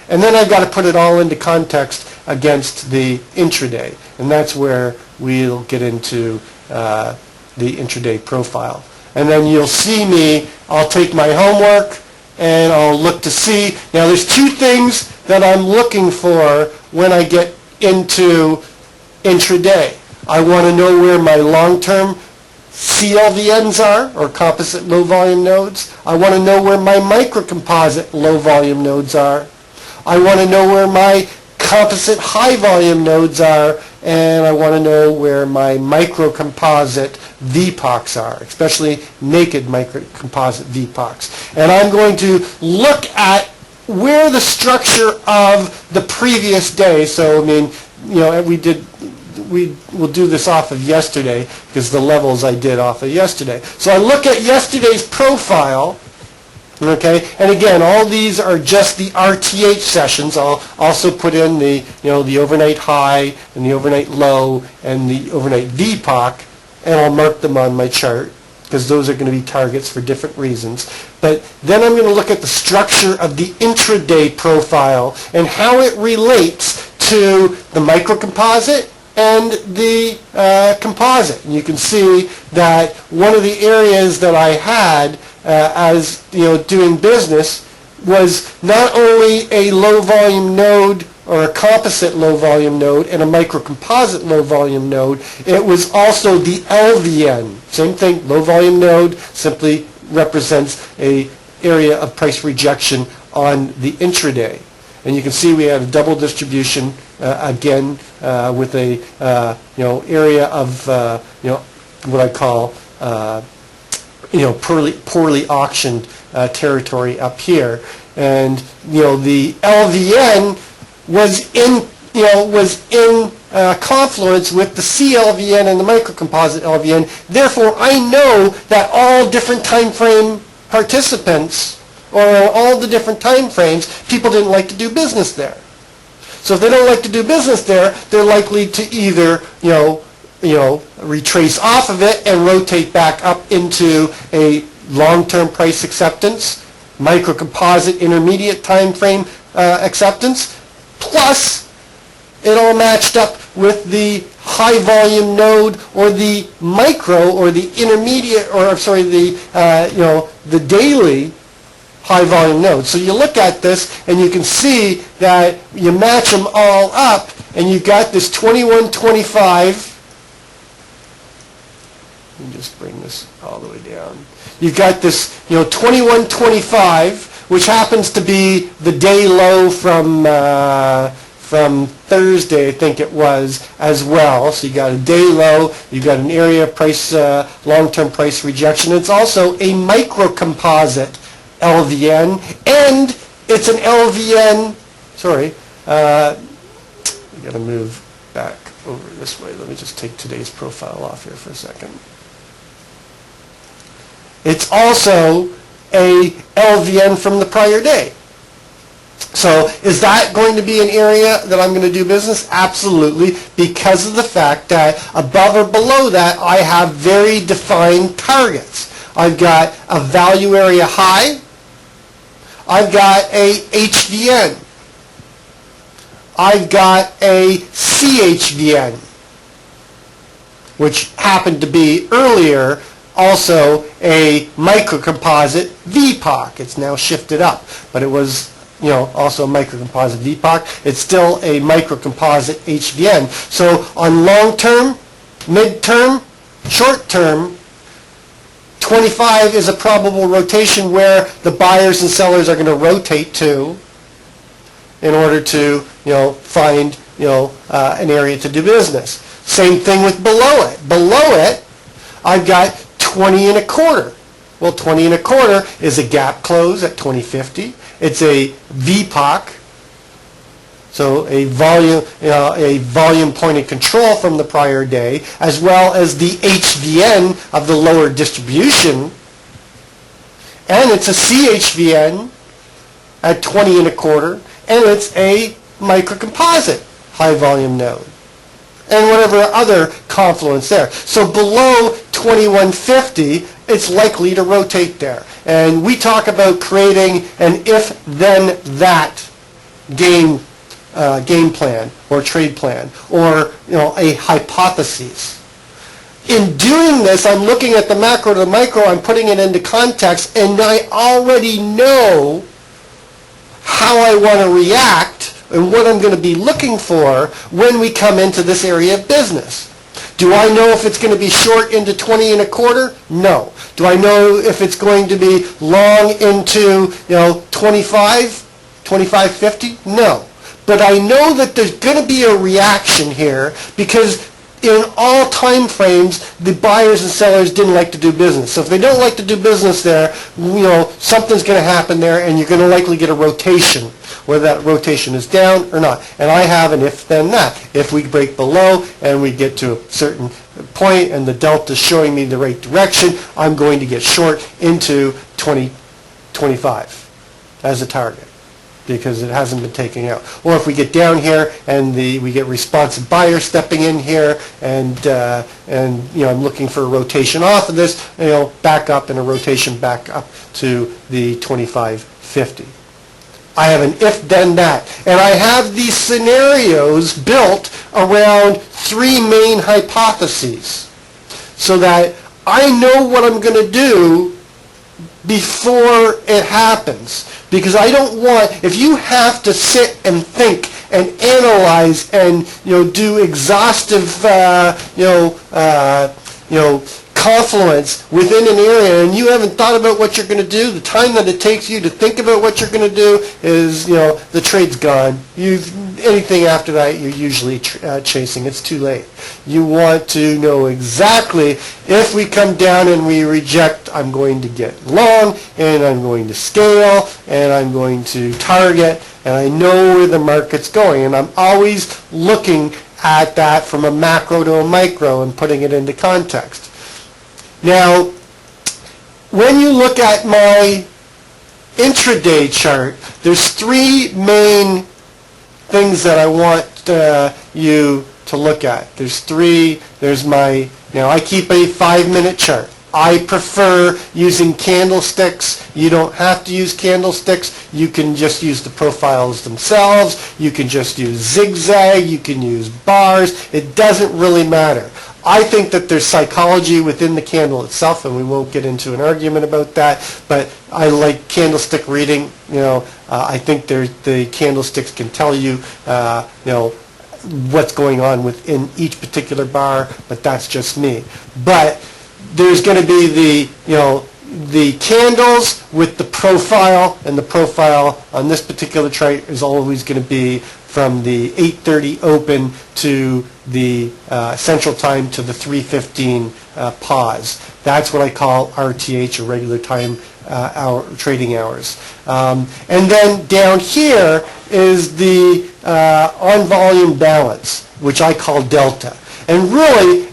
And then I've got to put it all into context against the intraday. And that's where we'll get into the intraday profile. And then you'll see me, I'll take my homework and I'll look to see. Now there's two things that I'm looking for when I get into intraday. I want to know where my long-term CLVNs are, or composite low volume nodes. I want to know where my microcomposite low volume nodes are. I want to know where my composite high volume nodes are, and I want to know where my microcomposite VPOCs are, especially naked microcomposite VPOCs. And I'm going to look at where the structure of the previous day, so we'll do this off of yesterday, because the levels I did off of yesterday. So I look at yesterday's profile. Okay, and again, all these are just the RTH sessions. I'll also put in the overnight high and the overnight low and the overnight VPOC, and I'll mark them on my chart, because those are going to be targets for different reasons. But then I'm going to look at the structure of the intraday profile and how it relates to the microcomposite and the composite. And you can see that one of the areas that I had as doing business was not only a low volume node or a composite low volume node and a microcomposite low volume node, it was also the LVN. Same thing, low volume node simply represents a area of price rejection on the intraday. And you can see we have a double distribution again with a area of what I call poorly auctioned territory up here. And the LVN was in confluence with the CLVN and the microcomposite LVN. Therefore, I know that all different time frame participants, or all the different time frames, people didn't like to do business there. So if they don't like to do business there, they're likely to either retrace off of it and rotate back up into a long-term price acceptance, microcomposite intermediate time frame acceptance, plus it all matched up with the high volume node or the micro or the intermediate, or the daily high volume node. So you look at this and you can see that you match them all up and you've got this 2125. Let me just bring this all the way down. You've got this 2125, which happens to be the day low from Thursday, I think it was, as well. So you got a day low, you've got an area price, long-term price rejection. It's also a microcomposite LVN, and it's an LVN, we got to move back over this way. Let me just take today's profile off here for a second. It's also a LVN from the prior day. So is that going to be an area that I'm going to do business? Absolutely, because of the fact that above or below that, I have very defined targets. I've got a value area high. I've got a HVN. I've got a CHVN, which happened to be earlier also a microcomposite VPOC. It's now shifted up, but it was also a microcomposite VPOC. It's still a microcomposite HVN. So on long-term, mid-term, short-term, 25 is a probable rotation where the buyers and sellers are going to rotate to in order to find an area to do business. Same thing with below it. Below it, I've got 20 and a quarter. Well, 20 and a quarter is a gap close at 2050. It's a VPOC, so a volume point of control from the prior day, as well as the HVN of the lower distribution, and it's a CHVN at 20 and a quarter, and it's a microcomposite high volume node, and whatever other confluence there. So below 2150, it's likely to rotate there. And we talk about creating an if-then-that game plan or trade plan, or a hypothesis. In doing this, I'm looking at the macro to the micro, I'm putting it into context, and I already know how I want to react and what I'm going to be looking for when we come into this area of business. Do I know if it's going to be short into 20 and a quarter? No. Do I know if it's going to be long into 25.50? No. But I know that there's going to be a reaction here because in all time frames, the buyers and sellers didn't like to do business. So if they don't like to do business there, something's going to happen there, and you're going to likely get a rotation, whether that rotation is down or not. And I have an if then that. If we break below and we get to a certain point and the delta is showing me the right direction, I'm going to get short into 2025 as a target, because it hasn't been taken out. Or if we get down here and we get responsive buyers stepping in here, and I'm looking for a rotation off of this, back up, and a rotation back up to the 25.50. I have an if then that, and I have these scenarios built around three main hypotheses, so that I know what I'm going to do before it happens. Because I don't want, if you have to sit and think and analyze and do exhaustive confluence within an area and you haven't thought about what you're going to do, the time that it takes you to think about what you're going to do is, the trade's gone. Anything after that, you're usually chasing. It's too late. You want to know exactly if we come down and we reject, I'm going to get long, and I'm going to scale, and I'm going to target, and I know where the market's going. And I'm always looking at that from a macro to a micro and putting it into context. Now, when you look at my intraday chart, there's three main things that I want you to look at. Now I keep a 5-minute chart. I prefer using candlesticks. You don't have to use candlesticks. You can just use the profiles themselves. You can just use zigzag. You can use bars. It doesn't really matter. I think that there's psychology within the candle itself, and we won't get into an argument about that, but I like candlestick reading. I think the candlesticks can tell you, what's going on within each particular bar, but that's just me. But there's going to be the candles with the profile, and the profile on this particular chart is always going to be from the 8:30 open to the Central Time to the 3:15 pause. That's what I call RTH, or regular time trading hours. And then down here is the on volume balance, which I call delta. And really,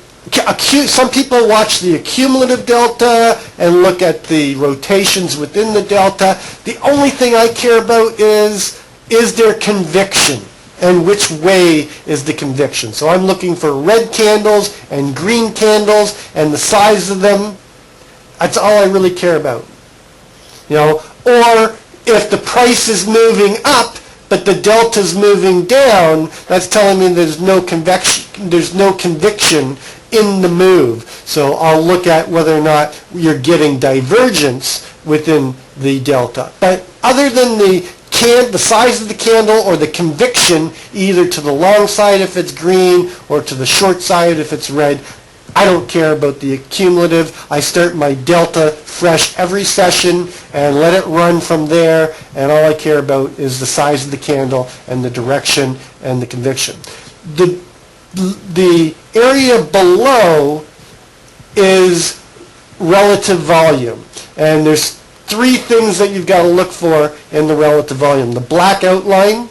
some people watch the accumulative delta and look at the rotations within the delta. The only thing I care about is there conviction, and which way is the conviction. So I'm looking for red candles and green candles and the size of them. That's all I really care about. Or if the price is moving up but the delta's moving down, that's telling me there's no conviction in the move. So I'll look at whether or not you're getting divergence within the delta. But other than the size of the candle or the conviction, either to the long side if it's green or to the short side if it's red, I don't care about the accumulative. I start my delta fresh every session and let it run from there, and all I care about is the size of the candle and the direction and the conviction. The area below is relative volume, and there's three things that you've got to look for in the relative volume. The black outline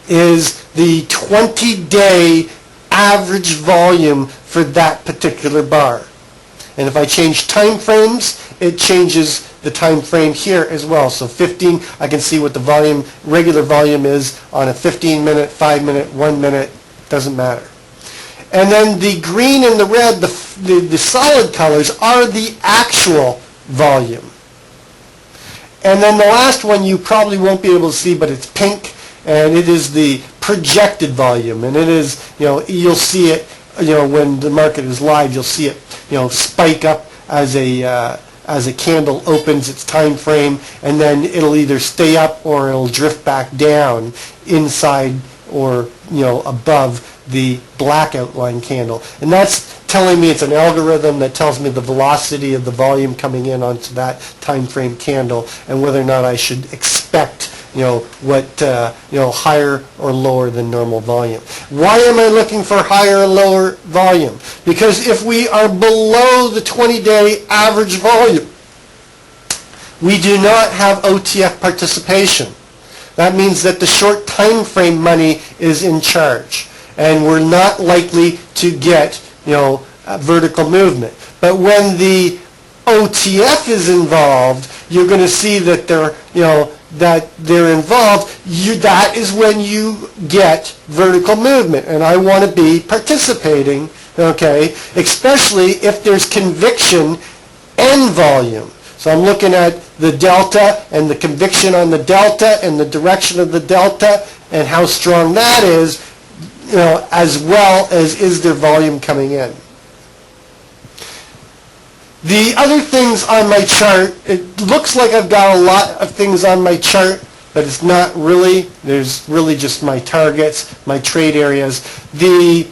is the 20-day average volume for that particular bar. And if I change time frames, it changes the time frame here as well. So 15, I can see what the volume, regular volume is on a 15-minute, 5-minute, 1-minute, doesn't matter. And then the green and the red, the solid colors, are the actual volume. And then the last one you probably won't be able to see, but it's pink, and it is the projected volume. And it is, you'll see it, when the market is live, you'll see it, spike up as a candle opens its time frame, and then it'll either stay up or it'll drift back down inside or above the black outline candle. And that's telling me it's an algorithm that tells me the velocity of the volume coming in onto that time frame candle and whether or not I should expect higher or lower than normal volume. Why am I looking for higher or lower volume? Because if we are below the 20-day average volume, we do not have OTF participation. That means that the short time frame money is in charge, and we're not likely to get vertical movement. But when the OTF is involved, you're going to see that they're involved. That is when you get vertical movement, and I want to be participating, especially if there's conviction and volume. So I'm looking at the delta and the conviction on the delta and the direction of the delta and how strong that is, as well as is there volume coming in. The other things on my chart, it looks like I've got a lot of things on my chart, but it's not really. There's really just my targets, my trade areas. The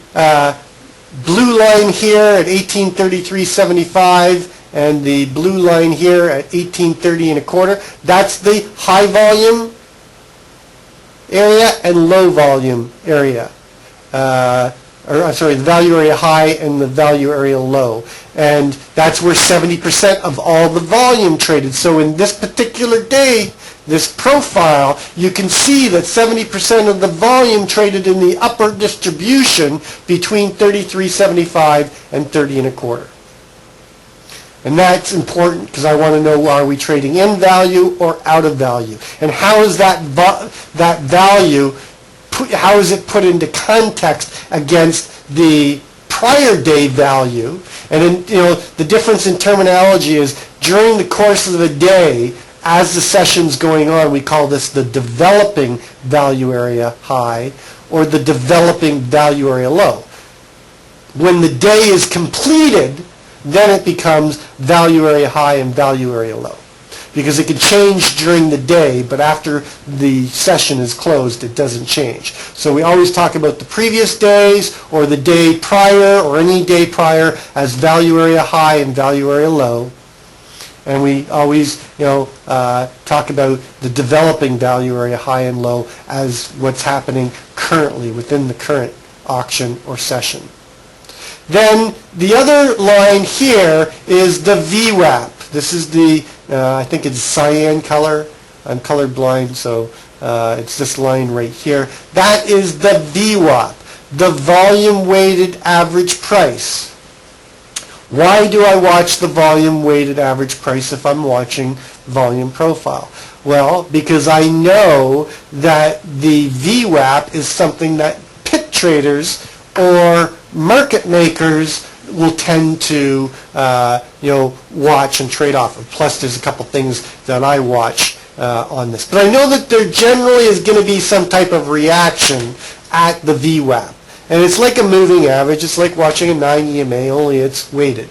blue line here at 1833.75 and the blue line here at 1830 and a quarter. That's the high volume area and low volume area. The value area high and the value area low. And that's where 70% of all the volume traded. So in this particular day, this profile, you can see that 70% of the volume traded in the upper distribution between 33.75 and 30 and a quarter. And that's important because I want to know, are we trading in value or out of value? And how is that value, how is it put into context against the prior day value? And the difference in terminology is during the course of the day, as the session's going on, we call this the developing value area high or the developing value area low. When the day is completed, then it becomes value area high and value area low. Because it can change during the day, but after the session is closed, it doesn't change. So we always talk about the previous days or the day prior or any day prior as value area high and value area low. And we always, talk about the developing value area high and low as what's happening currently within the current auction or session. Then the other line here is the VWAP. This is the, I think it's cyan color. I'm colorblind, so it's this line right here. That is the VWAP, the volume weighted average price. Why do I watch the volume weighted average price if I'm watching volume profile? Well, because I know that the VWAP is something that pit traders or market makers will tend to watch and trade off of. Plus, there's a couple things that I watch on this. But I know that there generally is going to be some type of reaction at the VWAP. And it's like a moving average. It's like watching a 9 EMA, only it's weighted.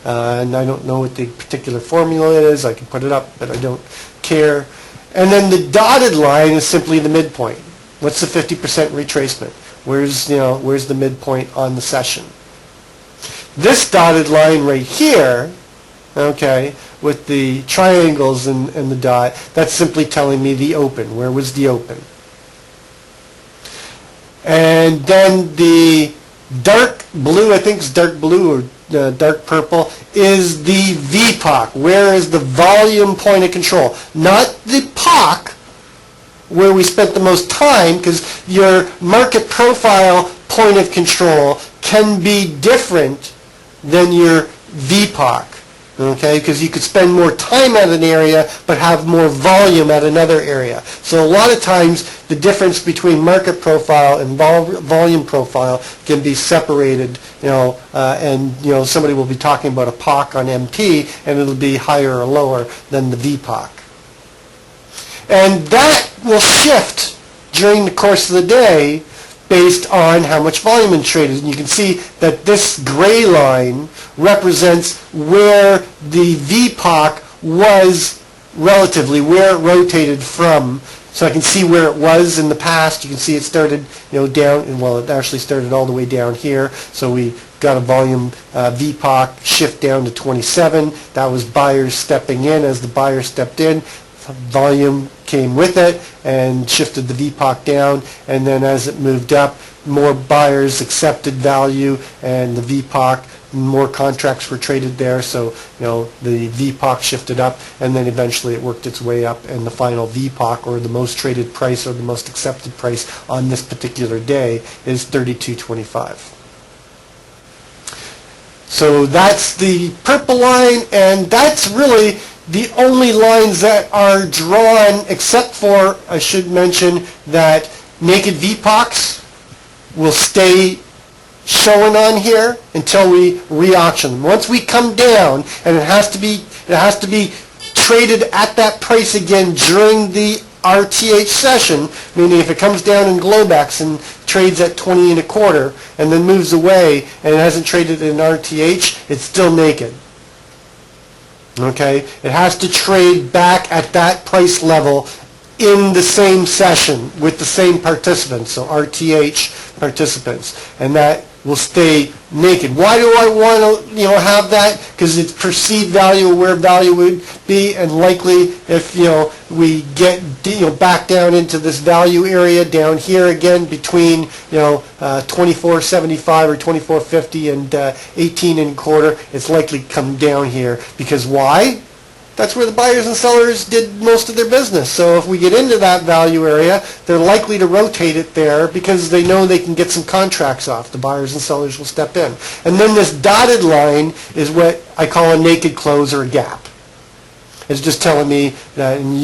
And I don't know what the particular formula is. I can put it up, but I don't care. And then the dotted line is simply the midpoint. What's the 50% retracement? Where's the midpoint on the session? This dotted line right here, okay, with the triangles and the dot, that's simply telling me the open. Where was the open? And then the dark blue, I think it's dark blue or dark purple, is the VPOC. Where is the volume point of control? Not the POC, where we spent the most time, because your market profile point of control can be different than your VPOC. Okay, because you could spend more time at an area but have more volume at another area. So a lot of times the difference between market profile and volume profile can be separated, and somebody will be talking about a POC on MT and it'll be higher or lower than the VPOC. And that will shift during the course of the day based on how much volume is traded. And you can see that this gray line represents where the VPOC was relatively, where it rotated from. So I can see where it was in the past. You can see it started down, well, it actually started all the way down here. So we got a volume VPOC shift down to 27. That was buyers stepping in. As the buyers stepped in, volume came with it and shifted the VPOC down, and then as it moved up, more buyers accepted value and the VPOC, more contracts were traded there, so the VPOC shifted up, and then eventually it worked its way up, and the final VPOC, or the most traded price or the most accepted price on this particular day, is 32.25. So that's the purple line, and that's really the only lines that are drawn, except for, I should mention, that naked VPOCs will stay showing on here until we re-auction them. Once we come down, and it has to be traded at that price again during the RTH session, meaning if it comes down in Globex and trades at 20 and a quarter and then moves away and it hasn't traded in RTH, it's still naked. Okay, it has to trade back at that price level in the same session with the same participants, so RTH participants, and that will stay naked. Why do I want to, have that? Because it's perceived value of where value would be, and likely if, we get, back down into this value area down here again between, 24.75 or 24.50 and 18 and a quarter, it's likely to come down here. Because why? That's where the buyers and sellers did most of their business. So if we get into that value area, they're likely to rotate it there because they know they can get some contracts off. The buyers and sellers will step in. And then this dotted line is what I call a naked close or a gap. It's just telling me that, and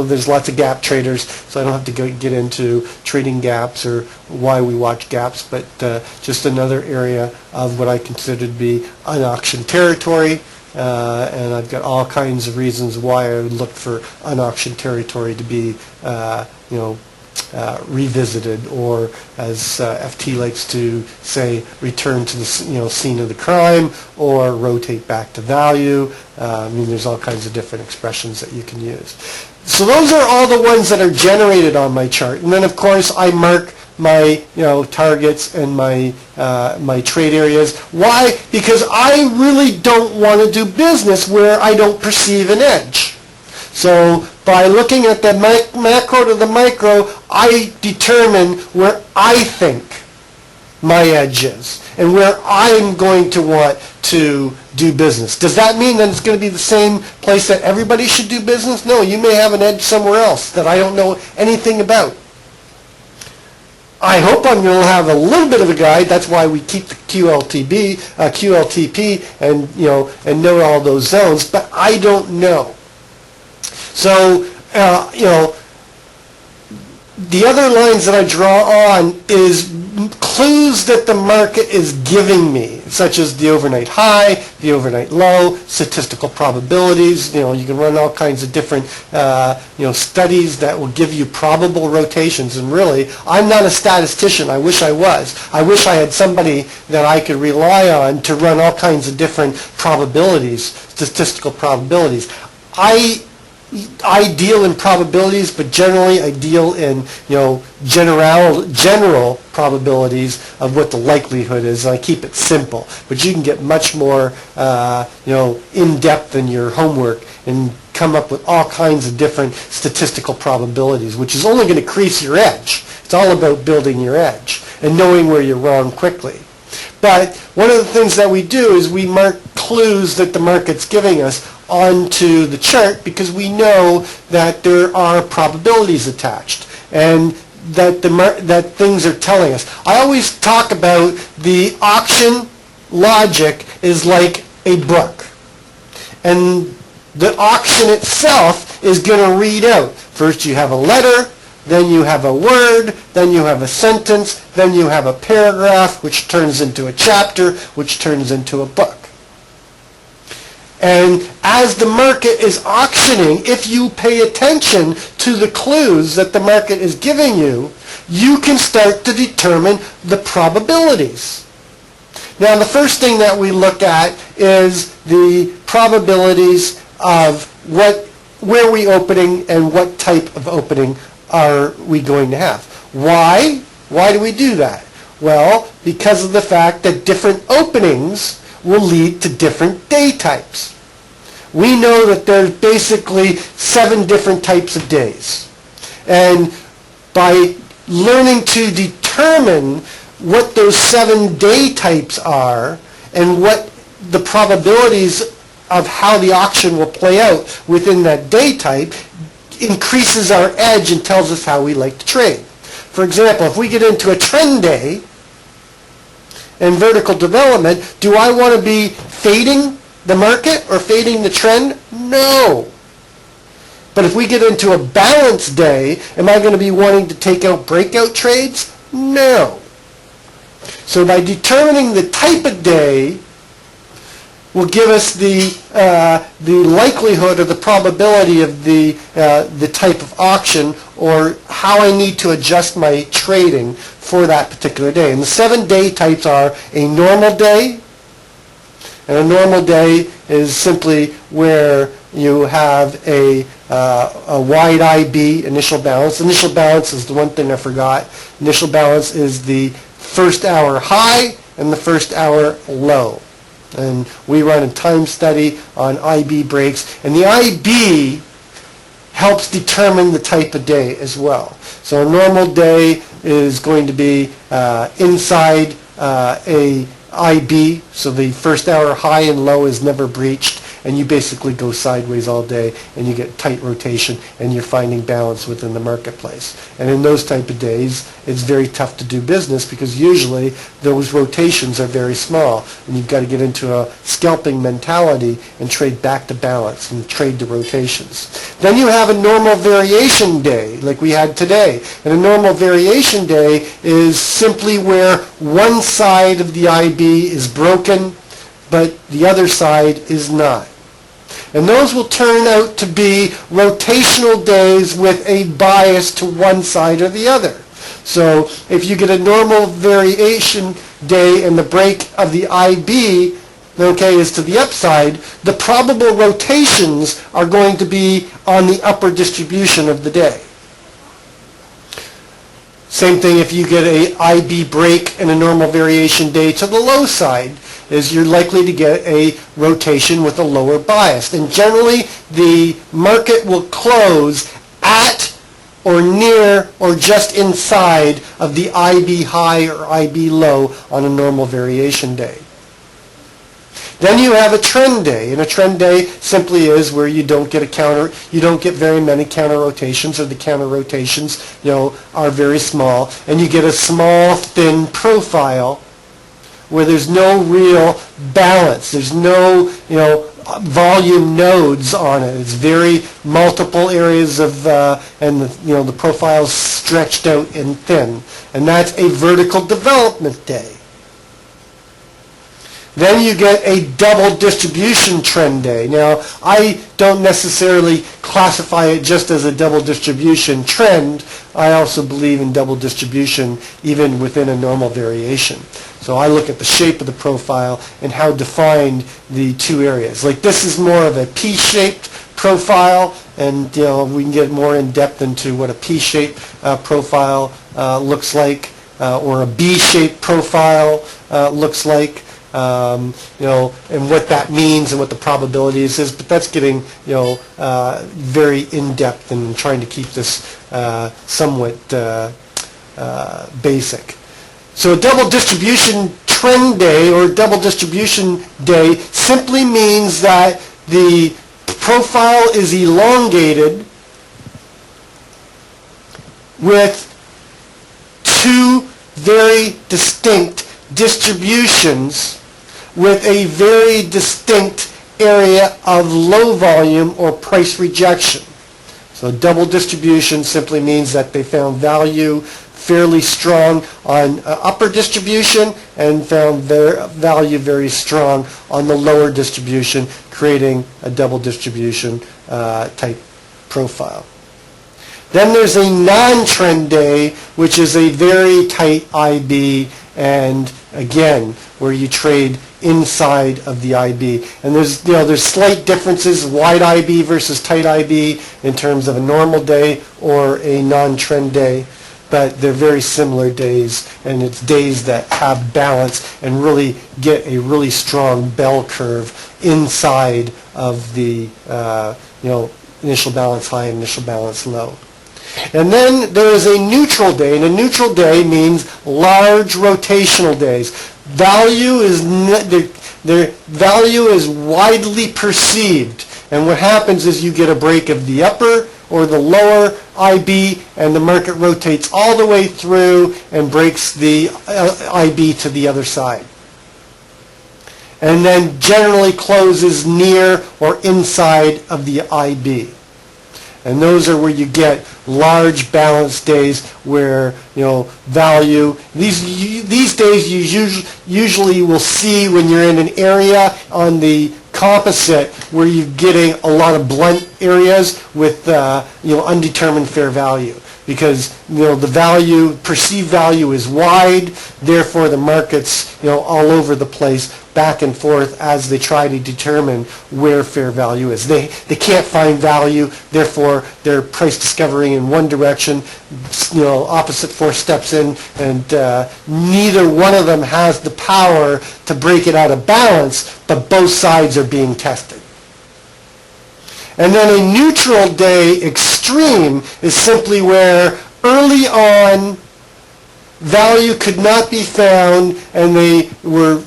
there's lots of gap traders, so I don't have to get into trading gaps or why we watch gaps, but just another area of what I consider to be unauctioned territory. And I've got all kinds of reasons why I would look for unauctioned territory to be, revisited, or as FT likes to say, return to the scene of the crime, or rotate back to value. There's all kinds of different expressions that you can use. So those are all the ones that are generated on my chart, and then of course I mark my targets and my my trade areas. Why? Because I really don't want to do business where I don't perceive an edge. So by looking at the macro to the micro, I determine where I think my edge is and where I'm going to want to do business. Does that mean that it's going to be the same place that everybody should do business? No, you may have an edge somewhere else that I don't know anything about. I hope I'm going to have a little bit of a guide. That's why we keep the QLTP, and know all those zones. But I don't know. So, the other lines that I draw on is clues that the market is giving me, such as the overnight high, the overnight low, statistical probabilities. You can run all kinds of different, studies that will give you probable rotations. And really, I'm not a statistician. I wish I was. I wish I had somebody that I could rely on to run all kinds of different probabilities, statistical probabilities. I deal in probabilities, but generally I deal in general probabilities of what the likelihood is, and I keep it simple. But you can get much more in depth in your homework and come up with all kinds of different statistical probabilities, which is only going to increase your edge. It's all about building your edge and knowing where you're wrong quickly. But one of the things that we do is we mark clues that the market's giving us onto the chart, because we know that there are probabilities attached and that that things are telling us. I always talk about the auction logic is like a book, and the auction itself is going to read out. First you have a letter, then you have a word, then you have a sentence, then you have a paragraph, which turns into a chapter, which turns into a book. And as the market is auctioning, if you pay attention to the clues that the market is giving you, you can start to determine the probabilities. Now, the first thing that we look at is the probabilities of where we opening and what type of opening are we going to have. Why? Why do we do that? Well, because of the fact that different openings will lead to different day types. We know that there's basically 7 different types of days. And by learning to determine what those 7 day types are and what the probabilities of how the auction will play out within that day type increases our edge and tells us how we like to trade. For example, if we get into a trend day and vertical development, do I want to be fading the market or fading the trend? No. But if we get into a balanced day, am I going to be wanting to take out breakout trades? No. So by determining the type of day will give us the likelihood or the probability of the type of auction, or how I need to adjust my trading for that particular day. And the 7 day types are a normal day. And a normal day is simply where you have a wide IB, initial balance. Initial balance is the one thing I forgot. Initial balance is the first hour high and the first hour low. And we run a time study on IB breaks, and the IB helps determine the type of day as well. So a normal day is going to be inside a IB, so the first hour high and low is never breached, and you basically go sideways all day, and you get tight rotation, and you're finding balance within the marketplace. And in those type of days, it's very tough to do business because usually those rotations are very small, and you've got to get into a scalping mentality and trade back to balance and trade the rotations. Then you have a normal variation day, like we had today. And a normal variation day is simply where one side of the IB is broken, but the other side is not. And those will turn out to be rotational days with a bias to one side or the other. So if you get a normal variation day and the break of the IB, okay, is to the upside, the probable rotations are going to be on the upper distribution of the day. Same thing if you get a IB break and a normal variation day to the low side, is you're likely to get a rotation with a lower bias. And generally, the market will close at or near or just inside of the IB high or IB low on a normal variation day. Then you have a trend day, and a trend day simply is where you don't get very many counter rotations, or the counter rotations, are very small, and you get a small, thin profile where there's no real balance. There's no, volume nodes on it. It's very multiple areas of, and the profile's stretched out and thin, and that's a vertical development day. Then you get a double distribution trend day. Now, I don't necessarily classify it just as a double distribution trend. I also believe in double distribution even within a normal variation. So I look at the shape of the profile and how defined the two areas. Like this is more of a P-shaped profile, and we can get more in depth into what a P-shaped profile looks like, or a B-shaped profile looks like. And what that means and what the probabilities is, but that's getting, very in-depth and trying to keep this somewhat basic. So a double distribution trend day or double distribution day simply means that the profile is elongated with two very distinct distributions with a very distinct area of low volume or price rejection. So double distribution simply means that they found value fairly strong on upper distribution and found their value very strong on the lower distribution, creating a double distribution type profile. Then there's a non-trend day, which is a very tight IB, and again, where you trade inside of the IB. And there's slight differences, wide IB versus tight IB, in terms of a normal day or a non-trend day, but they're very similar days, and it's days that have balance and really get a really strong bell curve inside of the initial balance high and initial balance low. And then there is a neutral day, and a neutral day means large rotational days. Their value is widely perceived, and what happens is you get a break of the upper or the lower IB, and the market rotates all the way through and breaks the IB to the other side. And then generally closes near or inside of the IB. And those are where you get large balanced days where, value, these days you usually will see when you're in an area on the composite where you're getting a lot of blunt areas with, undetermined fair value. because, the value, perceived value is wide, therefore the market's, all over the place, back and forth as they try to determine where fair value is. They can't find value, therefore they're price discovering in one direction, opposite force steps in, and neither one of them has the power to break it out of balance, but both sides are being tested. And then a neutral day extreme is simply where early on value could not be found, and they were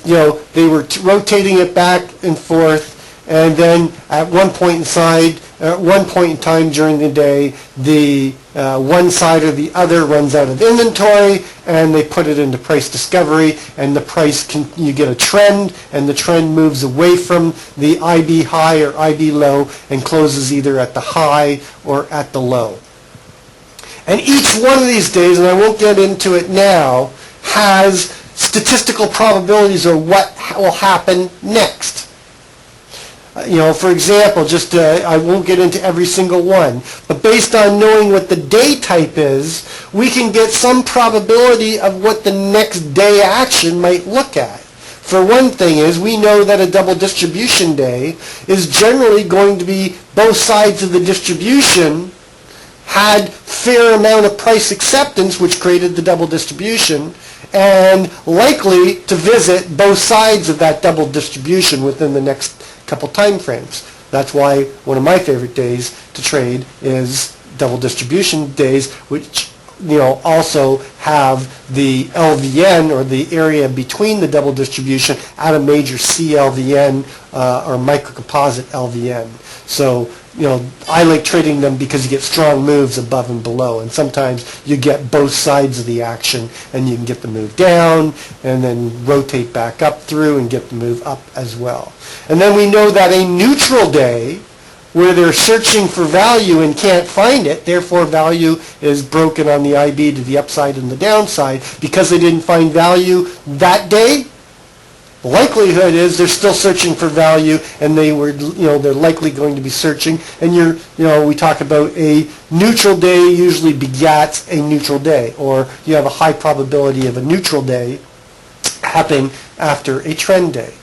rotating it back and forth, and then at one point in time during the day, the one side or the other runs out of inventory, and they put it into price discovery, and the price you get a trend, and the trend moves away from the IB high or IB low and closes either at the high or at the low. And each one of these days, and I won't get into it now, has statistical probabilities of what will happen next. For example, I won't get into every single one, but based on knowing what the day type is, we can get some probability of what the next day action might look at. For one thing is, we know that a double distribution day is generally going to be both sides of the distribution had fair amount of price acceptance, which created the double distribution, and likely to visit both sides of that double distribution within the next couple time frames. That's why one of my favorite days to trade is double distribution days, which also have the LVN, or the area between the double distribution, at a major CLVN or microcomposite LVN. So I like trading them because you get strong moves above and below, and sometimes you get both sides of the action, and you can get the move down and then rotate back up through and get the move up as well. And then we know that a neutral day, where they're searching for value and can't find it, therefore value is broken on the IB to the upside and the downside, because they didn't find value that day. The likelihood is they're still searching for value, and they're likely going to be searching. And we talk about a neutral day usually begats a neutral day, or you have a high probability of a neutral day happening after a trend day.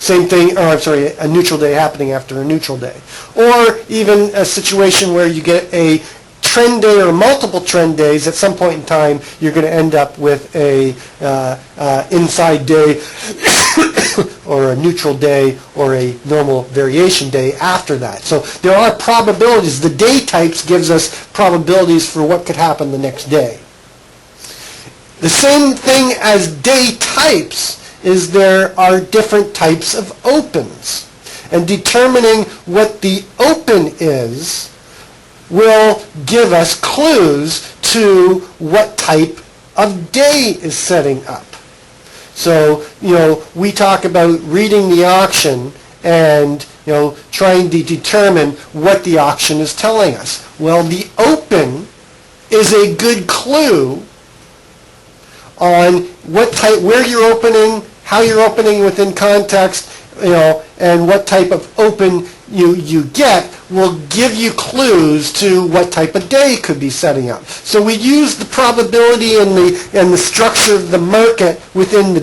Same thing, a neutral day happening after a neutral day. Or even a situation where you get a trend day or multiple trend days. At some point in time, you're going to end up with a inside day or a neutral day or a normal variation day after that. So there are probabilities. The day types gives us probabilities for what could happen the next day. The same thing as day types is there are different types of opens. And determining what the open is will give us clues to what type of day is setting up. So, we talk about reading the auction and, trying to determine what the auction is telling us. Well, the open is a good clue on what type, where you're opening, how you're opening within context, and what type of open you get will give you clues to what type of day could be setting up. So we use the probability and the structure of the market within the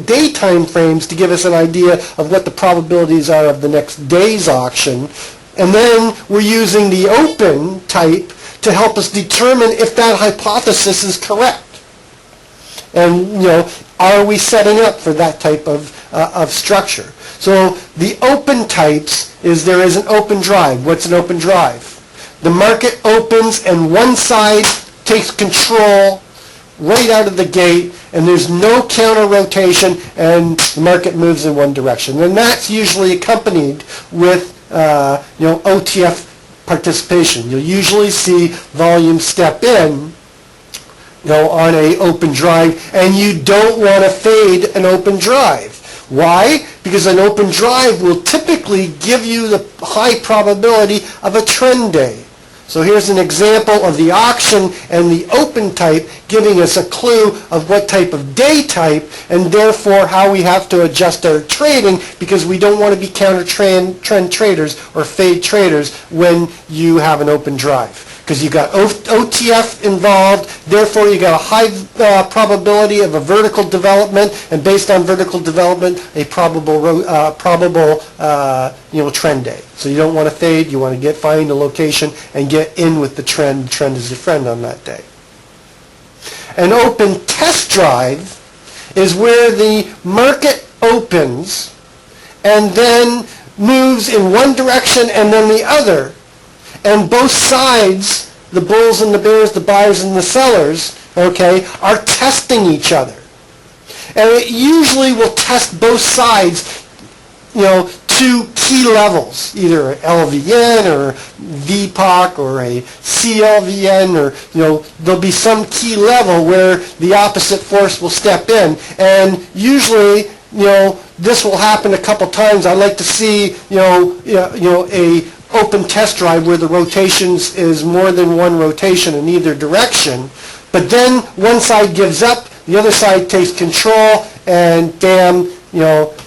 day time frames to give us an idea of what the probabilities are of the next day's auction. And then we're using the open type to help us determine if that hypothesis is correct. And, are we setting up for that type of structure? So the open types is there is an open drive. What's an open drive? The market opens and one side takes control right out of the gate, and there's no counter rotation, and the market moves in one direction. And that's usually accompanied with OTF participation. You'll usually see volume step in on a open drive, and you don't want to fade an open drive. Why? Because an open drive will typically give you the high probability of a trend day. So here's an example of the auction and the open type giving us a clue of what type of day type, and therefore how we have to adjust our trading, because we don't want to be counter trend traders or fade traders when you have an open drive. because you got OTF involved, therefore you got a high probability of a vertical development, and based on vertical development, a probable trend day. So you don't want to fade, you want to find a location and get in with the trend. The trend is your friend on that day. An open test drive is where the market opens and then moves in one direction and then the other, and both sides, the bulls and the bears, the buyers and the sellers, okay, are testing each other. And it usually will test both sides, to key levels, either an LVN or VPOC or a CLVN, or there'll be some key level where the opposite force will step in, and usually this will happen a couple times. I like to see a open test drive where the rotations is more than one rotation in either direction, but then one side gives up, the other side takes control, and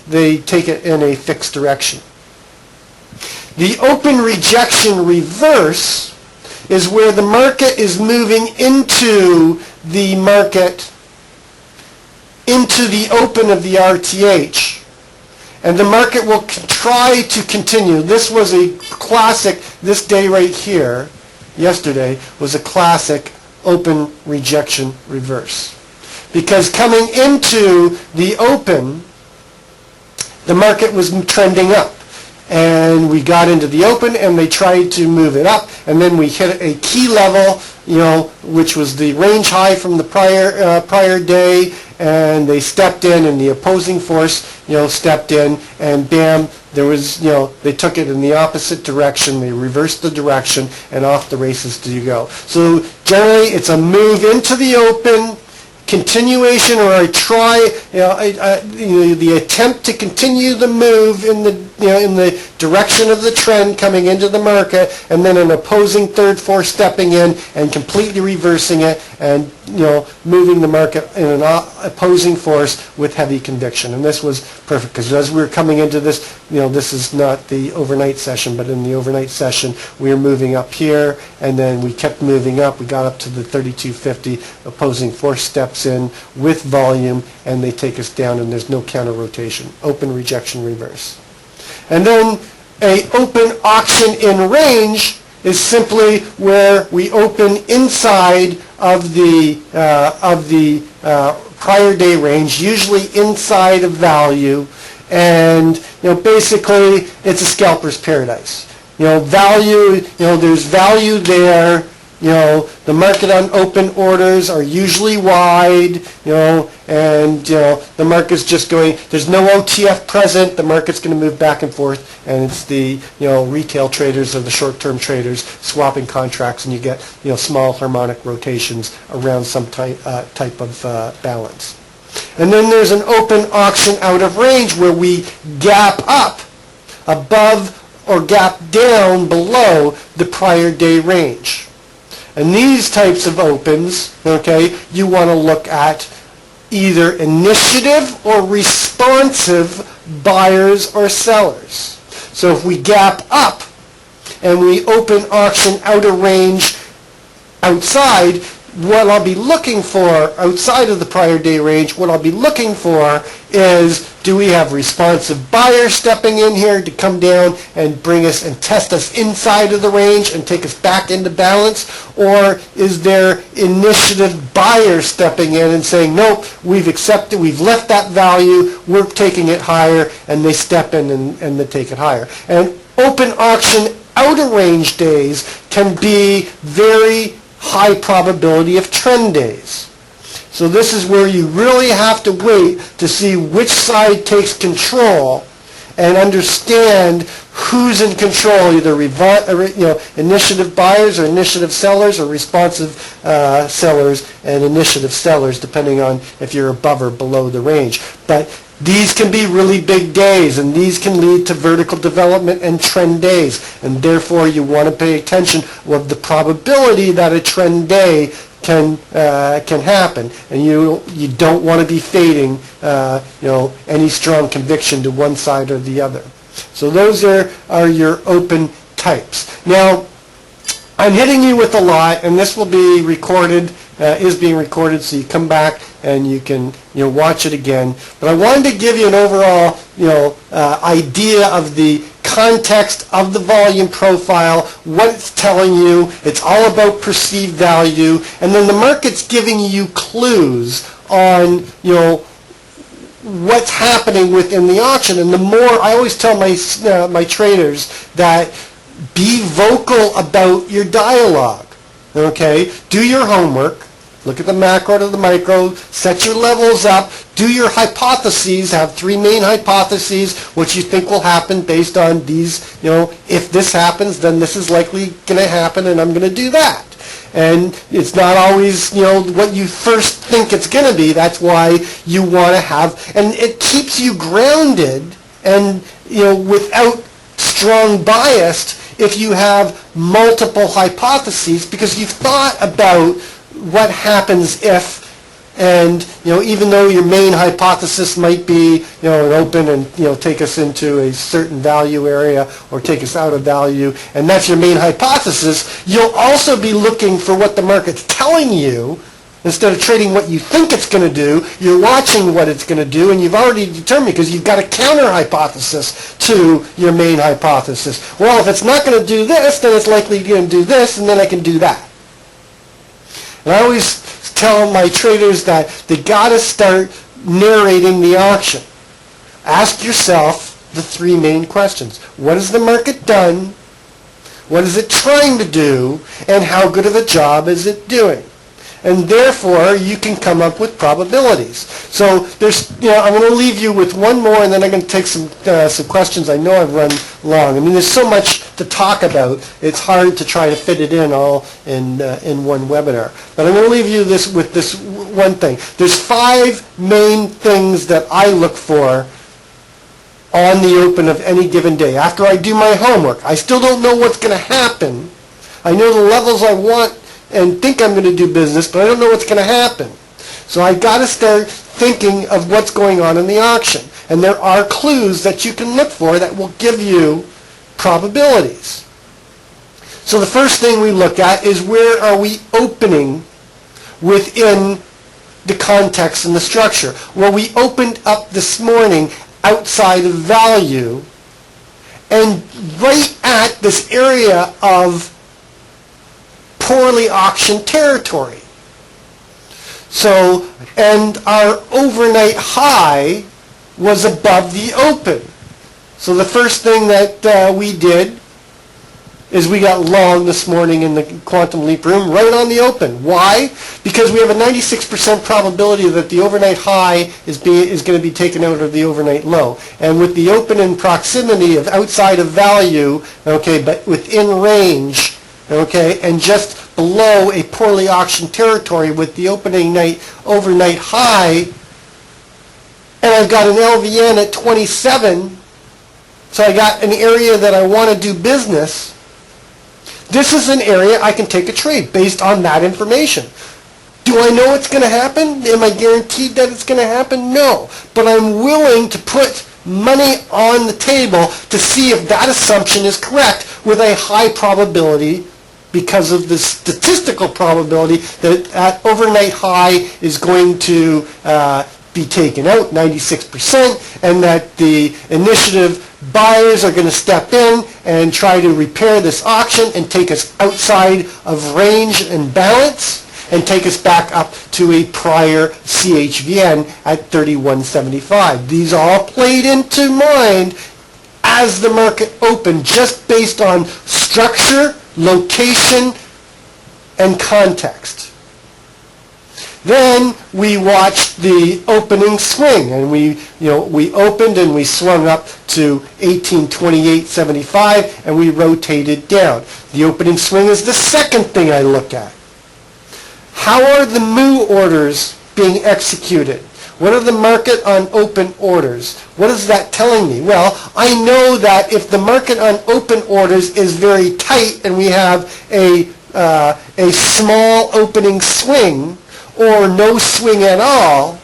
they take it in a fixed direction. The open rejection reverse is where the market is moving into the open of the RTH, and the market will try to continue. This was a classic, this day right here, yesterday, was a classic open rejection reverse. Because coming into the open, the market was trending up. And we got into the open and they tried to move it up, and then we hit a key level, which was the range high from the prior day, and they stepped in, and the opposing force, stepped in, and bam, there was, they took it in the opposite direction, they reversed the direction, and off the races do you go. So generally it's a move into the open, continuation, or a try, the attempt to continue the move in the direction of the trend coming into the market, and then an opposing third force stepping in and completely reversing it, and moving the market in an opposing force with heavy conviction. And this was perfect, because as we were coming into this, this is not the overnight session, but in the overnight session we were moving up here, and then we kept moving up. We got up to the 3250, opposing force steps in with volume, and they take us down, and there's no counter rotation. Open rejection reverse. And then a open auction in range is simply where we open inside of the prior day range, usually inside of value, and basically it's a scalper's paradise. Value, there's value there. The market on open orders are usually wide, and the market's just going, there's no OTF present, the market's going to move back and forth, and it's the, retail traders or the short-term traders swapping contracts, and you get, small harmonic rotations around some type of balance. And then there's an open auction out of range where we gap up above or gap down below the prior day range. And these types of opens, okay, you want to look at either initiative or responsive buyers or sellers. So if we gap up and we open auction out of range outside, what I'll be looking for outside of the prior day range, what I'll be looking for is, do we have responsive buyers stepping in here to come down and bring us and test us inside of the range and take us back into balance? Or is there initiative buyers stepping in and saying, nope, we've accepted, we've left that value, we're taking it higher, and they step in and they take it higher. And open auction out of range days can be very high probability of trend days. So this is where you really have to wait to see which side takes control and understand who's in control, either initiative buyers or initiative sellers, or responsive sellers and initiative sellers, depending on if you're above or below the range. But these can be really big days, and these can lead to vertical development and trend days, and therefore you want to pay attention of the probability that a trend day can happen, and you don't want to be fading any strong conviction to one side or the other. So those are your open types. Now, I'm hitting you with a lot, and this will be recorded, is being recorded, so you come back and you can watch it again. But I wanted to give you an overall idea of the context of the volume profile, what it's telling you. It's all about perceived value, and then the market's giving you clues on what's happening within the auction. And the more, I always tell my traders that be vocal about your dialogue. Okay? Do your homework. Look at the macro to the micro. Set your levels up. Do your hypotheses. Have three main hypotheses, what you think will happen based on these, if this happens, then this is likely going to happen, and I'm going to do that. And it's not always, what you first think it's going to be. That's why you want to have, and it keeps you grounded and, without strong bias if you have multiple hypotheses, because you've thought about what happens if, and even though your main hypothesis might be an open and take us into a certain value area or take us out of value, and that's your main hypothesis, you'll also be looking for what the market's telling you. Instead of trading what you think it's going to do, you're watching what it's going to do, and you've already determined, because you've got a counter hypothesis to your main hypothesis. Well, if it's not going to do this, then it's likely going to do this, and then I can do that. And I always tell my traders that they got to start narrating the auction. Ask yourself the three main questions. What has the market done? What is it trying to do? And how good of a job is it doing? And therefore, you can come up with probabilities. So there's, I'm going to leave you with one more, and then I'm going to take some questions. I know I've run long. I mean, there's so much to talk about. It's hard to try to fit it in all in one webinar. But I'm going to leave you with this one thing. There's 5 main things that I look for on the open of any given day. After I do my homework, I still don't know what's going to happen. I know the levels I want and think I'm going to do business, but I don't know what's going to happen. So I've got to start thinking of what's going on in the auction. And there are clues that you can look for that will give you probabilities. So the first thing we look at is, where are we opening within the context and the structure? Well, we opened up this morning outside of value and right at this area of poorly auctioned territory. So, and our overnight high was above the open. So the first thing that we did is we got long this morning in the Quantum Leap room right on the open. Why? Because we have a 96% probability that the overnight high is going to be taken out of the overnight low. And with the open in proximity of outside of value, okay, but within range, okay, and just below a poorly auctioned territory with the opening night overnight high, and I've got an LVN at 27, so I got an area that I want to do business. This is an area I can take a trade based on that information. Do I know it's going to happen? Am I guaranteed that it's going to happen? No. But I'm willing to put money on the table to see if that assumption is correct with a high probability, because of the statistical probability that that overnight high is going to be taken out, 96%, and that the initiative buyers are going to step in and try to repair this auction and take us outside of range and balance and take us back up to a prior CHVN at 31.75. These all played into mind as the market opened, just based on structure, location, and context. Then we watched the opening swing, and we opened and we swung up to 1828.75, and we rotated down. The opening swing is the second thing I look at. How are the MU orders being executed? What are the market on open orders? What is that telling me? Well, I know that if the market on open orders is very tight and we have a small opening swing or no swing at all,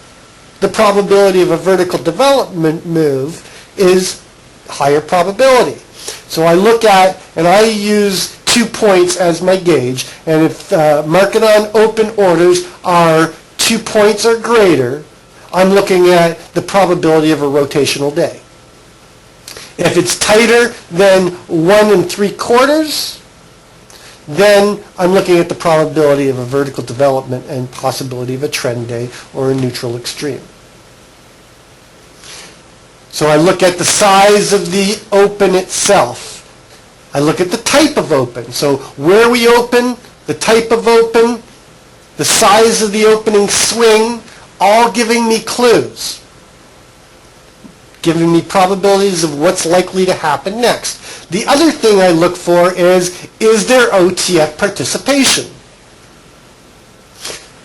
the probability of a vertical development move is higher probability. So I look at, and I use 2 points as my gauge, and if market on open orders are 2 points or greater, I'm looking at the probability of a rotational day. If it's tighter than 1 3/4, then I'm looking at the probability of a vertical development and possibility of a trend day or a neutral extreme. So I look at the size of the open itself. I look at the type of open. So where we open, the type of open, the size of the opening swing, all giving me clues, giving me probabilities of what's likely to happen next. The other thing I look for is there OTF participation?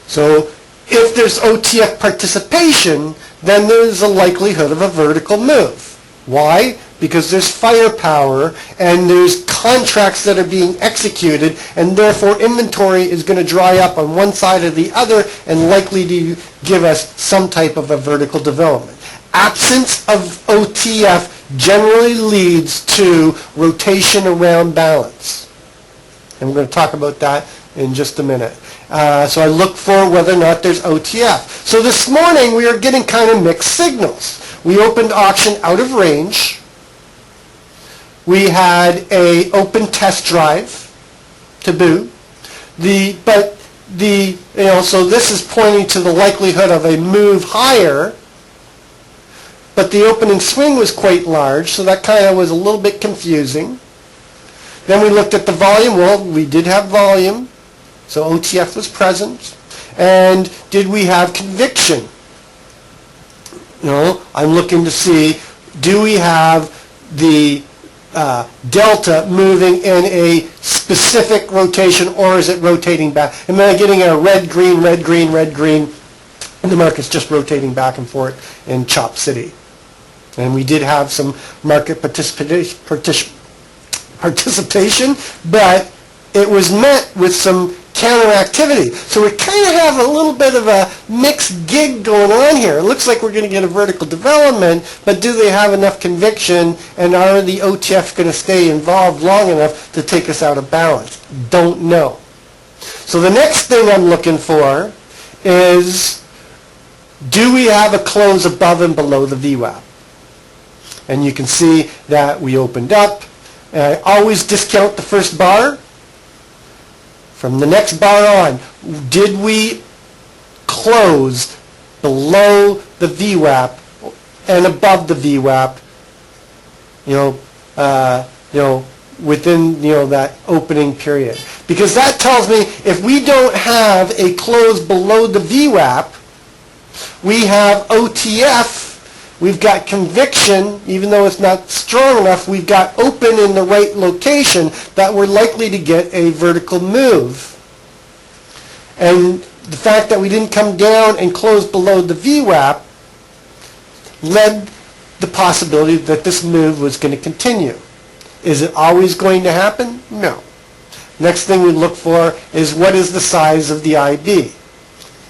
So if there's OTF participation, then there's a likelihood of a vertical move. Why? Because there's firepower and there's contracts that are being executed, and therefore inventory is going to dry up on one side or the other and likely to give us some type of a vertical development. Absence of OTF generally leads to rotation around balance. And we're going to talk about that in just a minute. So I look for whether or not there's OTF. So this morning we are getting kind of mixed signals. We opened auction out of range. We had a open test drive to boot. So this is pointing to the likelihood of a move higher. But the opening swing was quite large, so that kind of was a little bit confusing. Then we looked at the volume. Well, we did have volume, so OTF was present. And did we have conviction? I'm looking to see, do we have the delta moving in a specific rotation, or is it rotating back? Am I getting a red, green, red, green, red, green, and the market's just rotating back and forth in Chop City? And we did have some market participation, but it was met with some counter activity. So we kind of have a little bit of a mixed gig going on here. It looks like we're going to get a vertical development, but do they have enough conviction, and are the OTF going to stay involved long enough to take us out of balance? Don't know. So the next thing I'm looking for is, do we have a close above and below the VWAP? And you can see that we opened up. And I always discount the first bar. From the next bar on, did we close below the VWAP and above the VWAP? Within that opening period. Because that tells me if we don't have a close below the VWAP, we have OTF. We've got conviction, even though it's not strong enough, we've got open in the right location that we're likely to get a vertical move. And the fact that we didn't come down and close below the VWAP led the possibility that this move was going to continue. Is it always going to happen? No. Next thing we look for is, what is the size of the IB?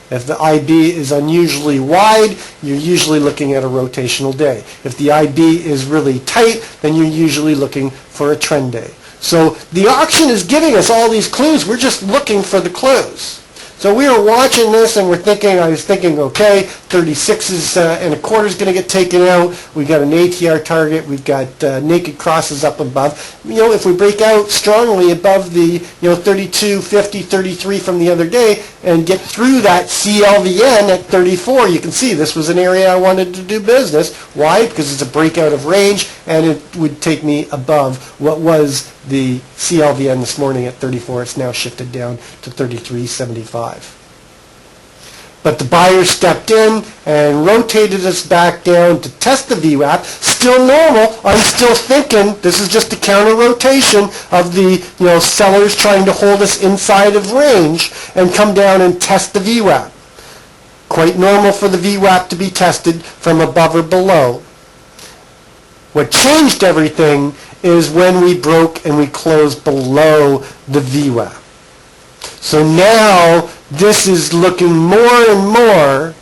If the IB is unusually wide, you're usually looking at a rotational day. If the IB is really tight, then you're usually looking for a trend day. So the auction is giving us all these clues. We're just looking for the clues. So we were watching this and I was thinking, okay, 36 and a quarter is going to get taken out. We've got an ATR target. We've got naked crosses up above. If we break out strongly above the 32, 50, 33 from the other day and get through that CLVN at 34, you can see this was an area I wanted to do business. Why? Because it's a breakout of range, and it would take me above what was the CLVN this morning at 34. It's now shifted down to 33.75. But the buyer stepped in and rotated us back down to test the VWAP. Still normal. I'm still thinking this is just a counter rotation of the sellers trying to hold us inside of range and come down and test the VWAP. Quite normal for the VWAP to be tested from above or below. What changed everything is when we broke and we closed below the VWAP. So now this is looking more and more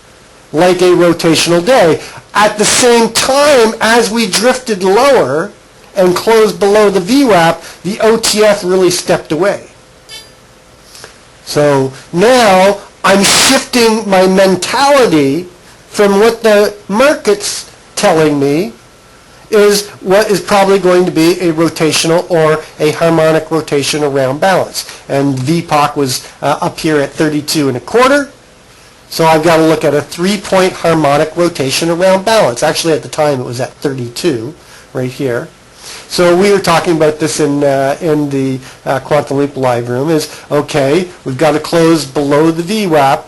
like a rotational day. At the same time, as we drifted lower and closed below the VWAP, the OTF really stepped away. So now I'm shifting my mentality from what the market's telling me is what is probably going to be a rotational or a harmonic rotation around balance. And VPOC was up here at 32 and a quarter. So I've got to look at a 3-point harmonic rotation around balance. Actually, at the time, it was at 32 right here. So we were talking about this in the Quantum Leap Live room is, okay, we've got to close below the VWAP.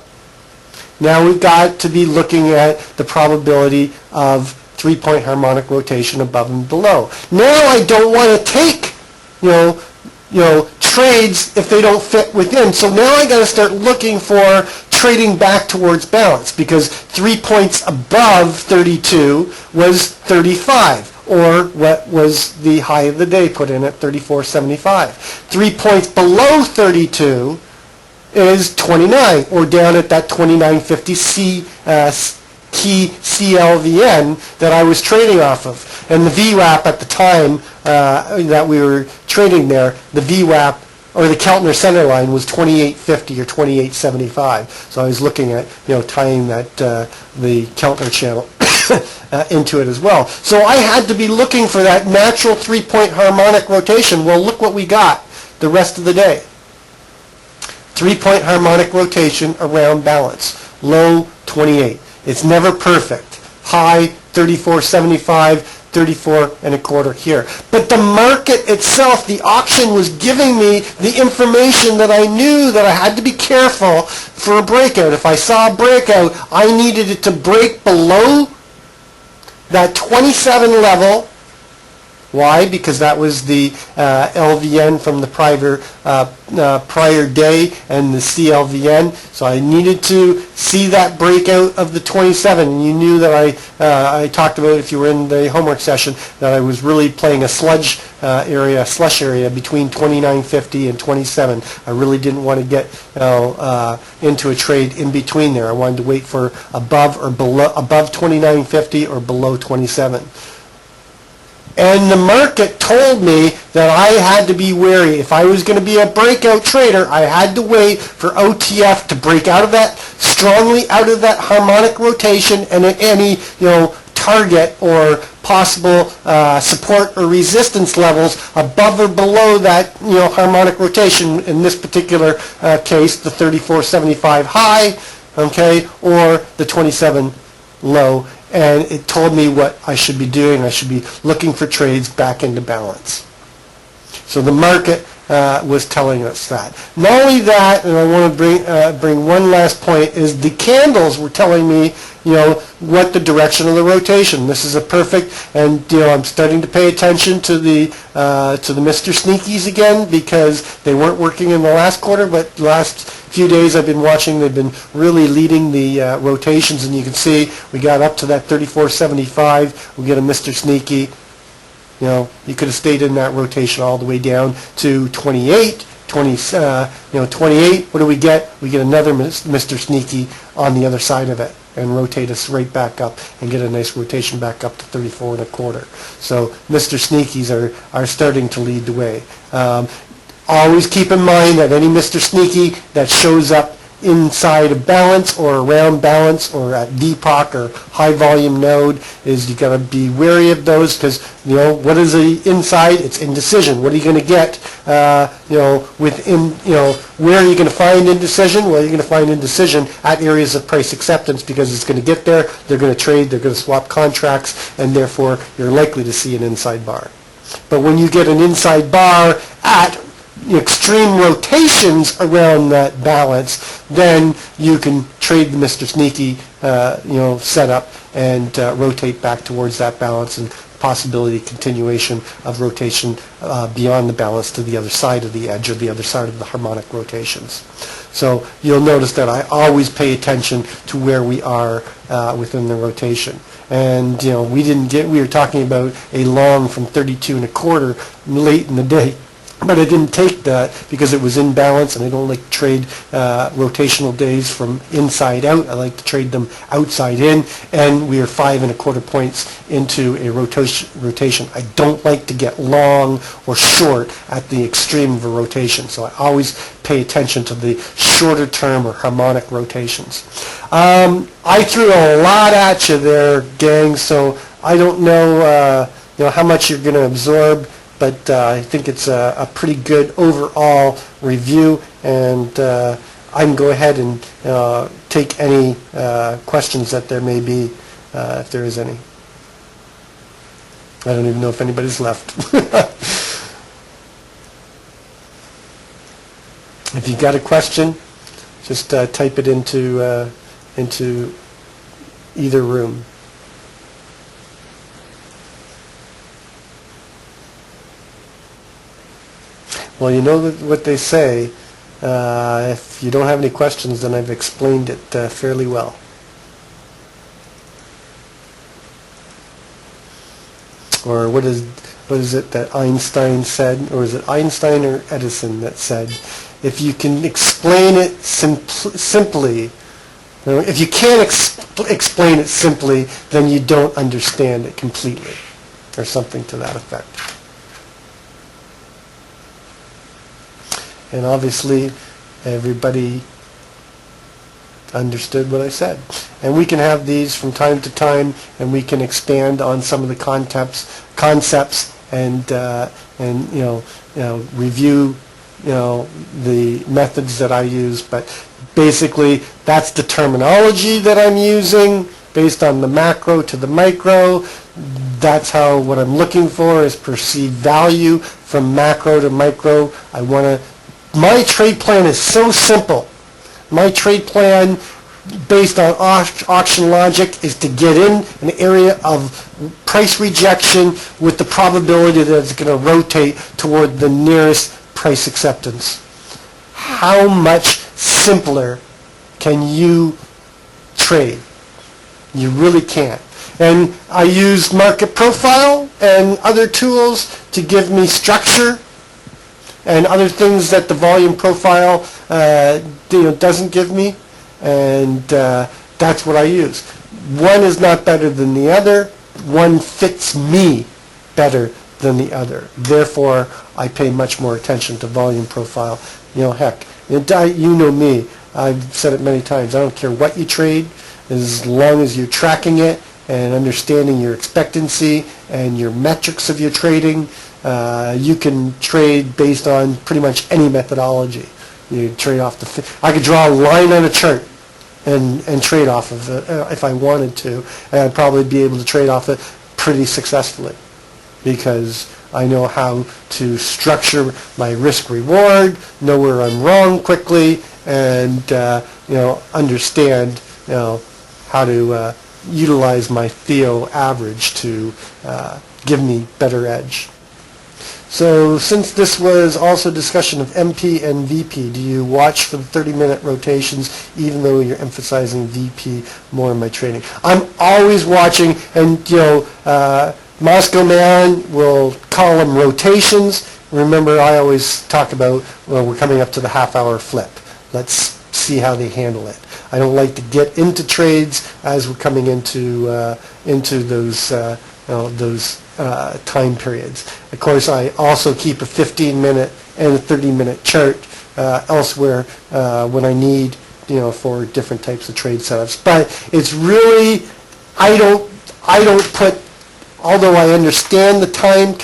Now we've got to be looking at the probability of 3-point harmonic rotation above and below. Now I don't want to take, trades if they don't fit within. So now I got to start looking for trading back towards balance, because 3 points above 32 was 35, or what was the high of the day put in at 34.75. 3 points below 32 is 29, or down at that 29.50 key CLVN that I was trading off of. And the VWAP at the time that we were trading there, the VWAP, or the Keltner center line, was 28.50 or 28.75. So I was looking at, tying that the Keltner channel into it as well. So I had to be looking for that natural 3-point harmonic rotation. Well, look what we got the rest of the day. 3-point harmonic rotation around balance. Low 28. It's never perfect. High 34.75, 34 and a quarter here. But the market itself, the auction, was giving me the information that I knew that I had to be careful for a breakout. If I saw a breakout, I needed it to break below that 27 level. Why? Because that was the LVN from the prior day and the CLVN. So I needed to see that breakout of the 27. And you knew that I talked about, if you were in the homework session, that I was really playing a slush area between 29.50 and 27. I really didn't want to get into a trade in between there. I wanted to wait for above 29.50 or below 27. And the market told me that I had to be wary. If I was going to be a breakout trader, I had to wait for OTF to break out of that, strongly out of that harmonic rotation, and at any, target or possible support or resistance levels above or below that, harmonic rotation. In this particular case, the 34.75 high, okay, or the 27 low. And it told me what I should be doing. I should be looking for trades back into balance. So the market was telling us that. Not only that, and I want to bring one last point, is the candles were telling me, what the direction of the rotation. This is a perfect, and I'm starting to pay attention to the Mr. Sneakies again, because they weren't working in the last quarter, but the last few days I've been watching, they've been really leading the rotations, and you can see we got up to that 34.75. We get a Mr. Sneaky. You could have stayed in that rotation all the way down to 28. 28. What do we get? We get another Mr. Sneaky on the other side of it, and rotate us right back up and get a nice rotation back up to 34 and a quarter. So Mr. Sneakies are starting to lead the way. Always keep in mind that any Mr. Sneaky that shows up inside of balance or around balance or at VPOC or high volume node is, you got to be wary of those, because what is the inside? It's indecision. What are you going to get within, where are you going to find indecision? Well, you're going to find indecision at areas of price acceptance, because it's going to get there, they're going to trade, they're going to swap contracts, and therefore you're likely to see an inside bar. But when you get an inside bar at extreme rotations around that balance, then you can trade the Mr. Sneaky setup and rotate back towards that balance, and possibility continuation of rotation beyond the balance to the other side of the edge or the other side of the harmonic rotations. So you'll notice that I always pay attention to where we are within the rotation. And we were talking about a long from 32 and a quarter late in the day. But I didn't take that because it was in balance, and I don't like to trade rotational days from inside out. I like to trade them outside in, and we are 5 1/4 points into a rotation. I don't like to get long or short at the extreme of a rotation, so I always pay attention to the shorter term or harmonic rotations. I threw a lot at you there, gang, so I don't know, how much you're going to absorb. But I think it's a pretty good overall review, and I can go ahead and take any questions that there may be, if there is any. I don't even know if anybody's left. If you got a question, just type it into either room. Well, you know what they say, if you don't have any questions, then I've explained it fairly well. Or what is it that Einstein said, or is it Einstein or Edison that said, if you can explain it simply, if you can't explain it simply, then you don't understand it completely, or something to that effect. And obviously, everybody understood what I said. And we can have these from time to time, and we can expand on some of the concepts, and review, the methods that I use. But basically, that's the terminology that I'm using, based on the macro to the micro. That's how what I'm looking for is perceived value from macro to micro. My trade plan is so simple. My trade plan, based on auction logic, is to get in an area of price rejection with the probability that it's going to rotate toward the nearest price acceptance. How much simpler can you trade? You really can't. And I use Market Profile and other tools to give me structure and other things that the volume profile doesn't give me, and that's what I use. One is not better than the other. One fits me better than the other. Therefore, I pay much more attention to volume profile. Heck, you know me. I've said it many times. I don't care what you trade, as long as you're tracking it and understanding your expectancy and your metrics of your trading. You can trade based on pretty much any methodology. You trade off I could draw a line on a chart and trade off of it if I wanted to, and I'd probably be able to trade off it pretty successfully, because I know how to structure my risk reward, know where I'm wrong quickly, and understand how to utilize my Theo average to give me better edge. So since this was also discussion of MP and VP, do you watch for the 30-minute rotations even though you're emphasizing VP more in my trading? I'm always watching, and Moscow Man will call them rotations. Remember, I always talk about, we're coming up to the half-hour flip. Let's see how they handle it. I don't like to get into trades as we're coming into those time periods. Of course, I also keep a 15-minute and a 30-minute chart elsewhere when I need, for different types of trade setups. But it's really, I don't put, although I understand the time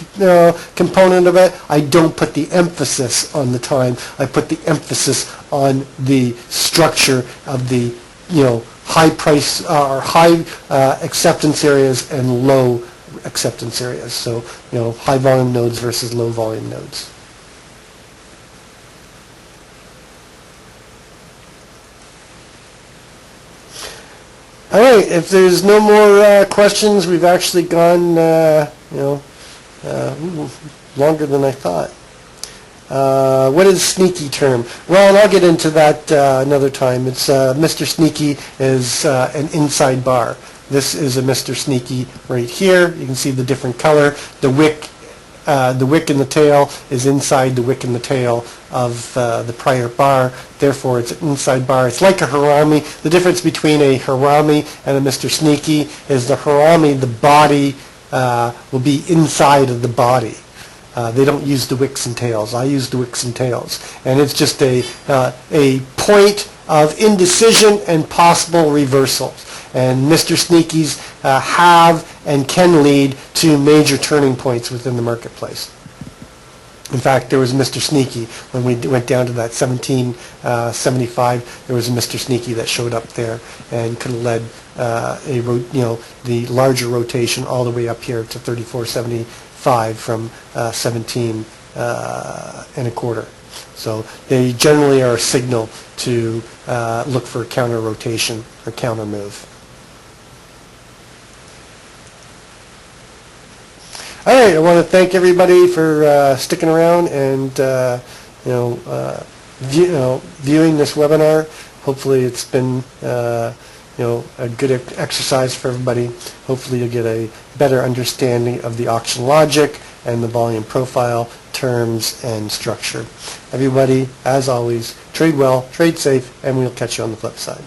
component of it, I don't put the emphasis on the time. I put the emphasis on the structure of the, high price or high acceptance areas and low acceptance areas. So, high volume nodes versus low volume nodes. All right, if there's no more questions, we've actually gone, longer than I thought. What is sneaky term? Well, I'll get into that another time. It's Mr. Sneaky is an inside bar. This is a Mr. Sneaky right here. You can see the different color. The wick the wick in the tail is inside the wick in the tail of the prior bar. Therefore, it's an inside bar. It's like a harami. The difference between a harami and a Mr. Sneaky is the harami, the body will be inside of the body. They don't use the wicks and tails. I use the wicks and tails. And it's just a point of indecision and possible reversals. And Mr. Sneakies have and can lead to major turning points within the marketplace. In fact, there was Mr. Sneaky when we went down to that 1775. There was a Mr. Sneaky that showed up there and could have led the larger rotation all the way up here to 34.75 from 17 and a quarter. So they generally are a signal to look for counter rotation or counter move. All right, I want to thank everybody for sticking around and viewing this webinar. Hopefully, it's been a good exercise for everybody. Hopefully, you'll get a better understanding of the auction logic and the volume profile, terms, and structure. Everybody, as always, trade well, trade safe, and we'll catch you on the flip side.